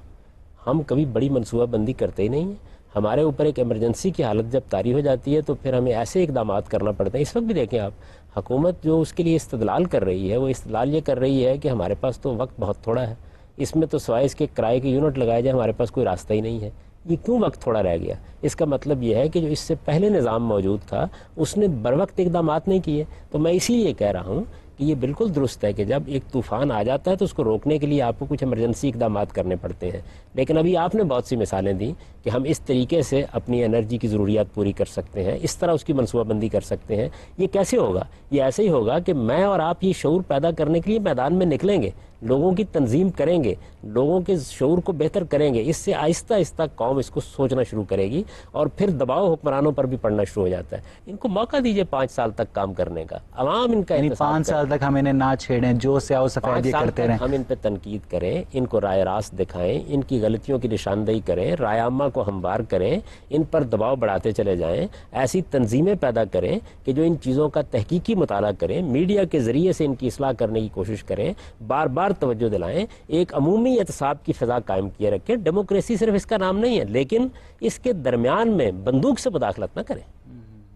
ہم کبھی بڑی منصوبہ بندی کرتے ہی نہیں ہیں۔ ہمارے اوپر ایک ایمرجنسی کی حالت جب طاری ہو جاتی ہے تو پھر ہمیں ایسے اقدامات کرنا پڑتے ہیں۔ اس وقت بھی دیکھیں آپ، حکومت جو اس کے لیے استدلال کر رہی ہے وہ استدلال یہ کر رہی ہے کہ ہمارے پاس تو وقت بہت تھوڑا ہے، اس میں تو سوائے اس کے کرائے کے یونٹ لگائے جائے ہمارے پاس کوئی راستہ ہی نہیں ہے۔ یہ کیوں وقت تھوڑا رہ گیا؟ اس کا مطلب یہ ہے کہ جو اس سے پہلے نظام موجود تھا اس نے بروقت اقدامات نہیں کیے۔ تو میں اسی لیے کہہ رہا ہوں کہ یہ بالکل درست ہے کہ جب ایک طوفان آ جاتا ہے تو اس کو روکنے کے لیے آپ کو کچھ ایمرجنسی اقدامات کرنے پڑتے ہیں، لیکن ابھی آپ نے بہت سی مثالیں دیں کہ ہم اس طریقے سے اپنی انرجی کی ضروریات پوری کر سکتے ہیں، اس طرح اس کی منصوبہ بندی کر سکتے ہیں۔ یہ کیسے ہوگا؟ یہ ایسے ہی ہوگا کہ میں اور آپ یہ شعور پیدا کرنے کے لیے میدان میں نکلیں گے، لوگوں کی تنظیم کریں گے، لوگوں کے شعور کو بہتر کریں گے، اس سے آہستہ آہستہ قوم اس کو سوچنا شروع کرے گی، اور پھر دباؤ حکمرانوں پر بھی پڑنا شروع ہو جاتا ہے۔ ان کو موقع دیجئے 5 سال تک کام کرنے کا، عوام ان کا یعنی احتساب 5 سال تک ہم انہیں نہ چھیڑیں، جو سیاہ و سفید یہ کرتے رہیں، ہم ان پہ تنقید کریں، ان کو رائے راست دکھائیں، ان کی غلطیوں کی نشاندہی کریں، رائے عامہ کو ہموار کریں، ان پر دباؤ بڑھاتے چلے جائیں، ایسی تنظیمیں پیدا کریں کہ جو ان چیزوں کا تحقیقی مطالعہ کریں، میڈیا کے ذریعے سے ان کی اصلاح کرنے کی کوشش کریں، بار بار توجہ دلائیں، ایک عمومی احتساب کی فضا قائم کیے رکھیں۔ ڈیموکریسی صرف اس کا نام نہیں ہے، لیکن اس کے درمیان میں بندوق سے مداخلت نہ کریں،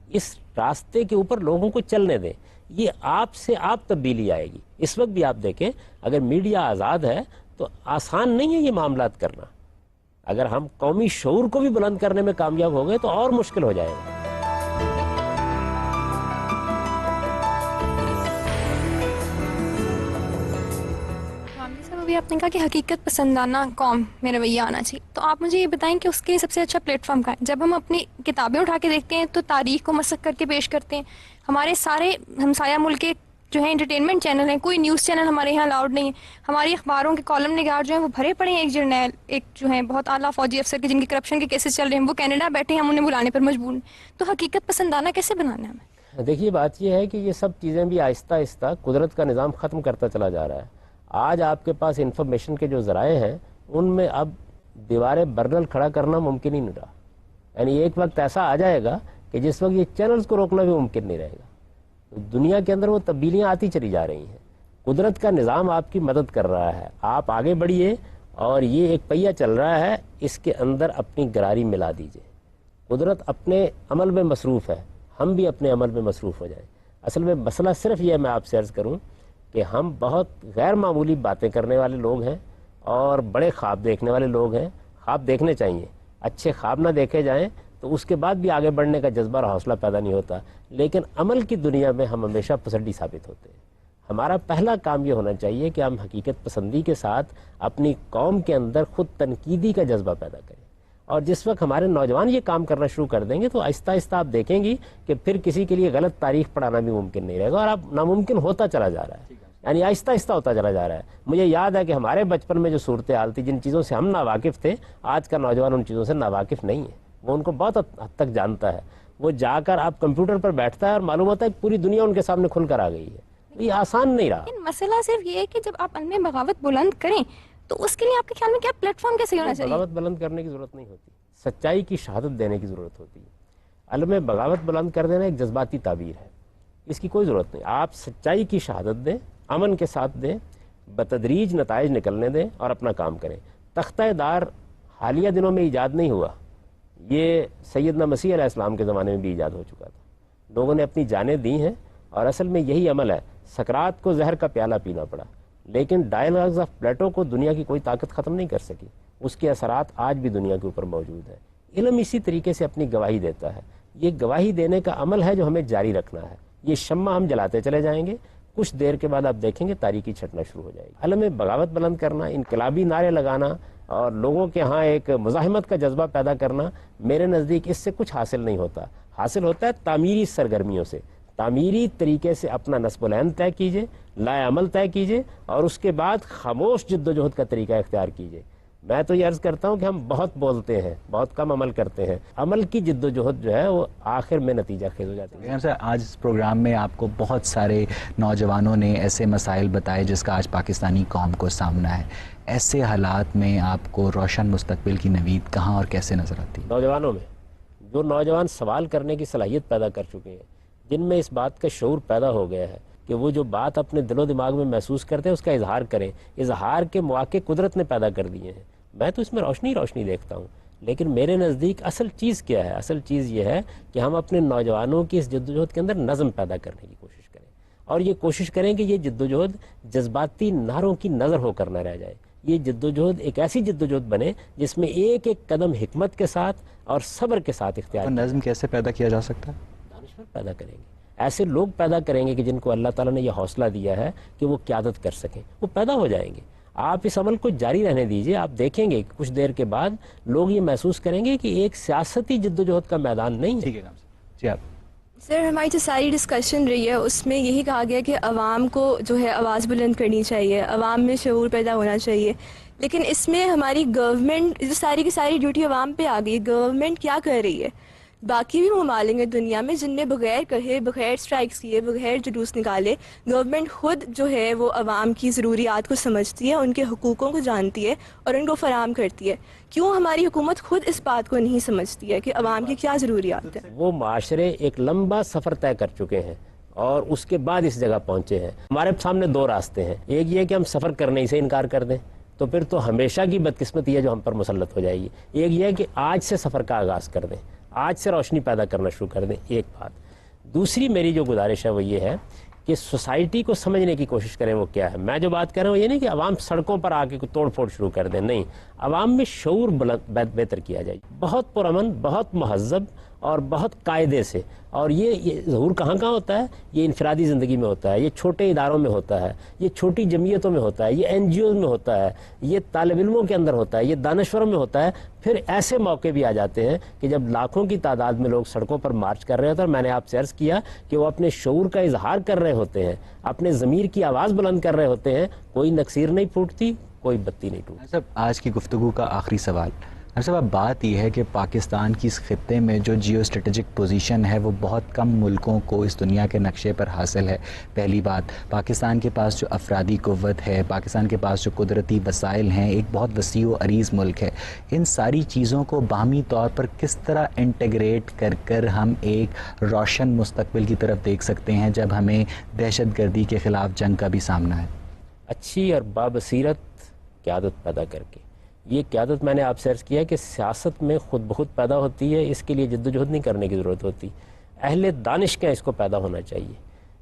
اس راستے کے اوپر لوگوں کو چلنے دیں، یہ آپ سے آپ تبدیلی آئے گی۔ اس وقت بھی آپ دیکھیں اگر میڈیا آزاد ہے تو آسان نہیں ہے یہ معاملات کرنا، اگر ہم قومی شعور کو بھی بلند کرنے میں کامیاب ہو گئے تو اور مشکل ہو جائے گا۔ ابھی آپ نے کہا کہ حقیقت پسندانہ قوم میں رویہ آنا چاہیے، تو آپ مجھے یہ بتائیں کہ اس کے لیے سب سے اچھا پلیٹ فارم کا ہے؟ جب ہم اپنی کتابیں اٹھا کے دیکھتے ہیں تو تاریخ کو مسخ کر کے پیش کرتے ہیں، ہمارے سارے ہمسایہ ملک کے جو ہیں انٹرٹینمنٹ چینل ہیں، کوئی نیوز چینل ہمارے یہاں الاؤڈ نہیں ہے، ہماری اخباروں کے کالم نگار جو ہیں وہ بھرے پڑے ہیں، ایک جرنیل ایک جو ہیں بہت اعلیٰ فوجی افسر کے جن کے کرپشن کے کیسز چل رہے ہیں وہ کینیڈا بیٹھے ہیں، ہم انہیں بلانے پر مجبور ہیں، تو حقیقت پسندانہ کیسے بنانا ہے ہمیں؟ دیکھیے بات یہ ہے کہ یہ سب چیزیں بھی آہستہ آہستہ قدرت کا نظام ختم کرتا چلا جا رہا ہے۔ آج آپ کے پاس انفارمیشن کے جو ذرائع ہیں ان میں اب دیواریں برنل کھڑا کرنا ممکن ہی نہیں رہا، یعنی ایک وقت ایسا آ جائے گا کہ جس وقت یہ چینلز کو روکنا بھی ممکن نہیں رہے گا۔ دنیا کے اندر وہ تبدیلیاں آتی چلی جا رہی ہیں. قدرت کا نظام آپ کی مدد کر رہا ہے, آپ آگے بڑھیے, اور یہ ایک پہیہ چل رہا ہے, اس کے اندر اپنی گراری ملا دیجیے. قدرت اپنے عمل میں مصروف ہے, ہم بھی اپنے عمل میں مصروف ہو جائیں. اصل میں مسئلہ صرف یہ میں آپ سے عرض کروں کہ ہم بہت غیر معمولی باتیں کرنے والے لوگ ہیں اور بڑے خواب دیکھنے والے لوگ ہیں. خواب دیکھنے چاہیے, اچھے خواب نہ دیکھے جائیں تو اس کے بعد بھی آگے بڑھنے کا جذبہ اور حوصلہ پیدا نہیں ہوتا. لیکن عمل کی دنیا میں ہم ہمیشہ پسڈی ثابت ہوتے ہیں. ہمارا پہلا کام یہ ہونا چاہیے کہ ہم حقیقت پسندی کے ساتھ اپنی قوم کے اندر خود تنقیدی کا جذبہ پیدا کریں. اور جس وقت ہمارے نوجوان یہ کام کرنا شروع کر دیں گے تو آہستہ آہستہ آپ دیکھیں گی کہ پھر کسی کے لیے غلط تاریخ پڑھانا بھی ممکن نہیں رہے گا, اور اب ناممکن ہوتا چلا جا رہا ہے, یعنی آہستہ آہستہ ہوتا چلا جا رہا ہے. مجھے یاد ہے کہ ہمارے بچپن میں جو صورتحال تھی, جن چیزوں سے ہم ناواقف تھے, آج کا نوجوان ان چیزوں سے ناواقف نہیں ہے, وہ ان کو بہت حد تک جانتا ہے. وہ جا کر آپ کمپیوٹر پر بیٹھتا ہے اور معلوم ہوتا ہے کہ پوری دنیا ان کے سامنے کھل کر آ گئی ہے. یہ آسان نہیں رہا. مسئلہ صرف یہ ہے کہ جب آپ علم بغاوت بلند کریں تو اس کے لیے آپ کے خیال میں کیا پلیٹ فارم کیسے ہونا چاہیے؟ بغاوت بلند کرنے کی ضرورت نہیں ہوتی, سچائی کی شہادت دینے کی ضرورت ہوتی ہے. علم بغاوت بلند کر دینا ایک جذباتی تعبیر ہے, اس کی کوئی ضرورت نہیں. آپ سچائی کی شہادت دیں, امن کے ساتھ دیں, بتدریج نتائج نکلنے دیں اور اپنا کام کریں. تختہ دار حالیہ دنوں میں ایجاد نہیں ہوا, یہ سیدنا مسیح علیہ السلام کے زمانے میں بھی ایجاد ہو چکا تھا. لوگوں نے اپنی جانیں دی ہیں اور اصل میں یہی عمل ہے. سقراط کو زہر کا پیالہ پینا پڑا, لیکن ڈائلاگز آف پلیٹو کو دنیا کی کوئی طاقت ختم نہیں کر سکی. اس کے اثرات آج بھی دنیا کے اوپر موجود ہیں. علم اسی طریقے سے اپنی گواہی دیتا ہے. یہ گواہی دینے کا عمل ہے جو ہمیں جاری رکھنا ہے. یہ شمع ہم جلاتے چلے جائیں گے, کچھ دیر کے بعد آپ دیکھیں گے تاریکی چھٹنا شروع ہو جائے گی. علم بغاوت بلند کرنا, انقلابی نعرے لگانا اور لوگوں کے ہاں ایک مزاحمت کا جذبہ پیدا کرنا, میرے نزدیک اس سے کچھ حاصل نہیں ہوتا. حاصل ہوتا ہے تعمیری سرگرمیوں سے. تعمیری طریقے سے اپنا نصب العین طے کیجئے, لائے عمل طے کیجئے, اور اس کے بعد خاموش جد و جہد کا طریقہ اختیار کیجئے. میں تو یہ عرض کرتا ہوں کہ ہم بہت بولتے ہیں, بہت کم عمل کرتے ہیں. عمل کی جد و جہد جو ہے وہ آخر میں نتیجہ خیز ہو جاتی ہے. آج اس پروگرام میں آپ کو بہت سارے نوجوانوں نے ایسے مسائل بتائے جس کا آج پاکستانی قوم کو سامنا ہے. ایسے حالات میں آپ کو روشن مستقبل کی نوید کہاں اور کیسے نظر آتی ہے؟ نوجوانوں میں جو نوجوان سوال کرنے کی صلاحیت پیدا کر چکے ہیں, جن میں اس بات کا شعور پیدا ہو گیا ہے کہ وہ جو بات اپنے دل و دماغ میں محسوس کرتے ہیں اس کا اظہار کریں. اظہار کے مواقع قدرت نے پیدا کر دیے ہیں. میں تو اس میں روشنی دیکھتا ہوں, لیکن میرے نزدیک اصل چیز کیا ہے؟ اصل چیز یہ ہے کہ ہم اپنے نوجوانوں کی اس جدوجہد کے اندر نظم پیدا کرنے کی کوشش کریں, اور یہ کوشش کریں کہ یہ جدوجہد جذباتی نعروں کی نظر ہو کر نہ رہ جائے. یہ جدوجہد ایک ایسی جدوجہد بنے جس میں ایک ایک قدم حکمت کے ساتھ اور صبر کے ساتھ اختیار. نظم کیسے پیدا کیا جا سکتا ہے؟ دانشور پیدا کریں گے, ایسے لوگ پیدا کریں گے کہ جن کو اللہ تعالیٰ نے یہ حوصلہ دیا ہے کہ وہ قیادت کر سکیں. وہ پیدا ہو جائیں گے. آپ اس عمل کو جاری رہنے دیجئے, آپ دیکھیں گے کچھ دیر کے بعد لوگ یہ محسوس کریں گے کہ ایک سیاستی جدوجہد کا میدان نہیں ہے. جی آپ. سر, ہماری جو ساری ڈسکشن رہی ہے اس میں یہی کہا گیا کہ عوام کو جو ہے آواز بلند کرنی چاہیے, عوام میں شعور پیدا ہونا چاہیے. لیکن اس میں ہماری گورنمنٹ جو ساری کی ساری ڈیوٹی عوام پہ آ گئی. گورنمنٹ کیا کر رہی ہے؟ باقی بھی ممالک ہیں دنیا میں جن نے بغیر کہے, بغیر اسٹرائکس کیے, بغیر جلوس نکالے, گورنمنٹ خود جو ہے وہ عوام کی ضروریات کو سمجھتی ہے, ان کے حقوقوں کو جانتی ہے اور ان کو فراہم کرتی ہے. کیوں ہماری حکومت خود اس بات کو نہیں سمجھتی ہے کہ عوام کی کیا ضروریات ہیں؟ وہ معاشرے ایک لمبا سفر طے کر چکے ہیں اور اس کے بعد اس جگہ پہنچے ہیں. ہمارے سامنے دو راستے ہیں. ایک یہ کہ ہم سفر کرنے سے انکار کر دیں, تو پھر تو ہمیشہ کی بدقسمتی ہے جو ہم پر مسلط ہو جائے گی. ایک یہ کہ آج سے سفر کا آغاز کر دیں, آج سے روشنی پیدا کرنا شروع کر دیں. ایک بات. دوسری میری جو گزارش ہے وہ یہ ہے کہ سوسائٹی کو سمجھنے کی کوشش کریں وہ کیا ہے. میں جو بات کر رہا ہوں یہ نہیں کہ عوام سڑکوں پر آ کے توڑ پھوڑ شروع کر دیں, نہیں. عوام میں شعور بہتر کیا جائے, بہت پرامن, بہت مہذب اور بہت قاعدے سے. اور یہ ظہور کہاں ہوتا ہے؟ یہ انفرادی زندگی میں ہوتا ہے, یہ چھوٹے اداروں میں ہوتا ہے, یہ چھوٹی جمعیتوں میں ہوتا ہے, یہ NGOs میں ہوتا ہے, یہ طالب علموں کے اندر ہوتا ہے, یہ دانشوروں میں ہوتا ہے. پھر ایسے موقع بھی آ جاتے ہیں کہ جب لاکھوں کی تعداد میں لوگ سڑکوں پر مارچ کر رہے ہوتے ہیں, اور میں نے آپ سے عرض کیا کہ وہ اپنے شعور کا اظہار کر رہے ہوتے ہیں, اپنے ضمیر کی آواز بلند کر رہے ہوتے ہیں. کوئی نکسیر نہیں پھوٹتی, کوئی بتی نہیں ٹوٹتی. آج کی گفتگو کا آخری سوال, صاحب اب بات یہ ہے کہ پاکستان کی اس خطے میں جو جیو اسٹریٹجک پوزیشن ہے وہ بہت کم ملکوں کو اس دنیا کے نقشے پر حاصل ہے. پہلی بات، پاکستان کے پاس جو افرادی قوت ہے، پاکستان کے پاس جو قدرتی وسائل ہیں، ایک بہت وسیع و عریض ملک ہے. ان ساری چیزوں کو باہمی طور پر کس طرح انٹیگریٹ کر کر ہم ایک روشن مستقبل کی طرف دیکھ سکتے ہیں جب ہمیں دہشت گردی کے خلاف جنگ کا بھی سامنا ہے؟ اچھی اور بابصیرت قیادت پیدا کر کے. یہ قیادت میں نے آپ سے عرض کیا کہ سیاست میں خود بخود پیدا ہوتی ہے، اس کے لیے جد و جہد نہیں کرنے کی ضرورت ہوتی. اہل دانش کا اس کو پیدا ہونا چاہیے.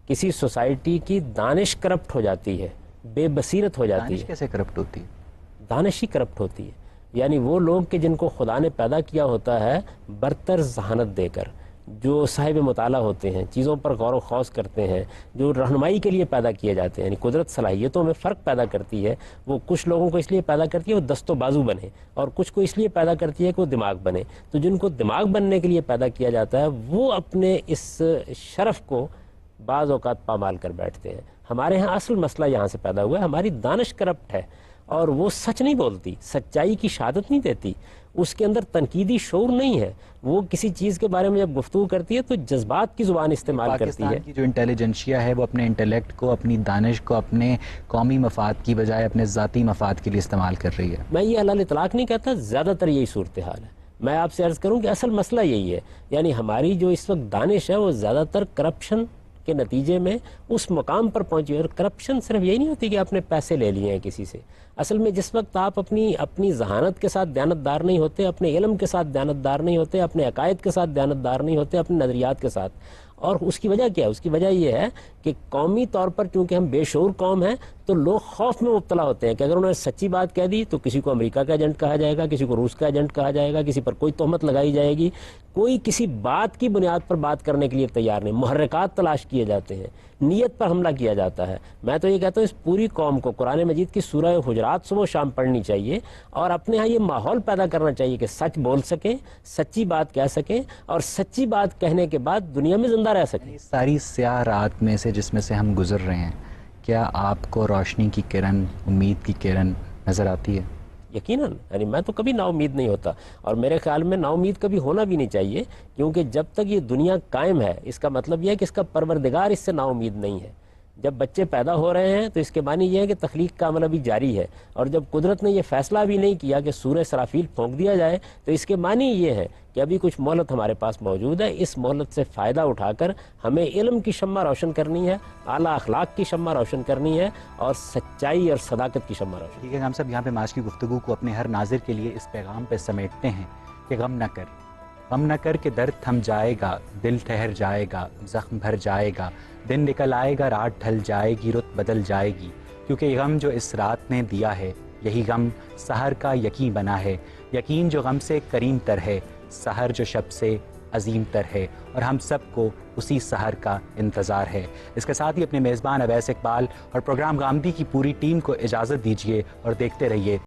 کسی سوسائٹی کی دانش کرپٹ ہو جاتی ہے، بے بصیرت ہو جاتی ہے. دانش کیسے کرپٹ ہوتی ہے؟ دانش ہی کرپٹ ہوتی ہے، یعنی وہ لوگ کہ جن کو خدا نے پیدا کیا ہوتا ہے برتر ذہانت دے کر، جو صاحب مطالعہ ہوتے ہیں، چیزوں پر غور و خوض کرتے ہیں، جو رہنمائی کے لیے پیدا کیے جاتے ہیں. یعنی قدرت صلاحیتوں میں فرق پیدا کرتی ہے. وہ کچھ لوگوں کو اس لیے پیدا کرتی ہے وہ دست و بازو بنے، اور کچھ کو اس لیے پیدا کرتی ہے کہ وہ دماغ بنے. تو جن کو دماغ بننے کے لیے پیدا کیا جاتا ہے وہ اپنے اس شرف کو بعض اوقات پامال کر بیٹھتے ہیں. ہمارے ہاں اصل مسئلہ یہاں سے پیدا ہوا ہے. ہماری دانش کرپٹ ہے اور وہ سچ نہیں بولتی، سچائی کی شہادت نہیں دیتی، اس کے اندر تنقیدی شعور نہیں ہے. وہ کسی چیز کے بارے میں جب گفتگو کرتی ہے تو جذبات کی زبان استعمال کرتی ہے. پاکستان کی جو انٹیلیجنشیا ہے وہ اپنے انٹلیکٹ کو، اپنی دانش کو اپنے قومی مفاد کی بجائے اپنے ذاتی مفاد کے لیے استعمال کر رہی ہے. میں یہ حلال اطلاق نہیں کہتا، زیادہ تر یہی صورتحال ہے. میں آپ سے عرض کروں کہ اصل مسئلہ یہی ہے. یعنی ہماری جو اس وقت دانش ہے وہ زیادہ تر کرپشن کے نتیجے میں اس مقام پر پہنچی. اور کرپشن صرف یہی نہیں ہوتی کہ آپ نے پیسے لے لیے ہیں کسی سے. اصل میں جس وقت آپ اپنی ذہانت کے ساتھ دیانتدار نہیں ہوتے، اپنے علم کے ساتھ دیانتدار نہیں ہوتے، اپنے عقائد کے ساتھ دیانتدار نہیں ہوتے، اپنے نظریات کے ساتھ. اور اس کی وجہ کیا ہے؟ اس کی وجہ یہ ہے کہ قومی طور پر چونکہ ہم بے شعور قوم ہیں تو لوگ خوف میں مبتلا ہوتے ہیں کہ اگر انہوں نے سچی بات کہہ دی تو کسی کو امریکہ کا ایجنٹ کہا جائے گا، کسی کو روس کا ایجنٹ کہا جائے گا، کسی پر کوئی تہمت لگائی جائے گی. کوئی کسی بات کی بنیاد پر بات کرنے کے لیے تیار نہیں. محرکات تلاش کیے جاتے ہیں، نیت پر حملہ کیا جاتا ہے. میں تو یہ کہتا ہوں اس پوری قوم کو قرآن مجید کی سورہ حجرات صبح و شام پڑھنی چاہیے اور اپنے ہاں یہ ماحول پیدا کرنا چاہیے کہ سچ بول سکیں، سچی بات کہہ سکیں اور سچی بات کہنے کے بعد دنیا میں زندہ رہ سکیں. ساری سیاہ رات میں سے جس میں سے ہم گزر رہے ہیں، کیا آپ کو روشنی کی کرن، امید کی کرن نظر آتی ہے؟ یقیناً. یعنی میں تو کبھی نا امید نہیں ہوتا، اور میرے خیال میں نا امید کبھی ہونا بھی نہیں چاہیے، کیونکہ جب تک یہ دنیا قائم ہے اس کا مطلب یہ ہے کہ اس کا پروردگار اس سے نا امید نہیں ہے. جب بچے پیدا ہو رہے ہیں تو اس کے معنی یہ ہے کہ تخلیق کا عمل ابھی جاری ہے، اور جب قدرت نے یہ فیصلہ بھی نہیں کیا کہ سورہ سرافیل پھونک دیا جائے تو اس کے معنی یہ ہے کہ ابھی کچھ مہلت ہمارے پاس موجود ہے. اس مہلت سے فائدہ اٹھا کر ہمیں علم کی شمع روشن کرنی ہے، اعلیٰ اخلاق کی شمع روشن کرنی ہے اور سچائی اور صداقت کی شمع روشن. ٹھیک ہے، ہم سب یہاں پہ آج کی گفتگو کو اپنے ہر ناظر کے لیے اس پیغام پہ سمیٹتے ہیں کہ غم نہ کر، غم نہ کر کہ درد تھم جائے گا، دل ٹھہر جائے گا، زخم بھر جائے گا، دن نکل آئے گا، رات ڈھل جائے گی، رت بدل جائے گی. کیونکہ یہ غم جو اس رات نے دیا ہے یہی غم سحر کا یقین بنا ہے. یقین جو غم سے کریم تر ہے، سحر جو شب سے عظیم تر ہے، اور ہم سب کو اسی سحر کا انتظار ہے. اس کے ساتھ ہی اپنے میزبان اویس اقبال اور پروگرام غامدی کی پوری ٹیم کو اجازت دیجیے اور دیکھتے رہیے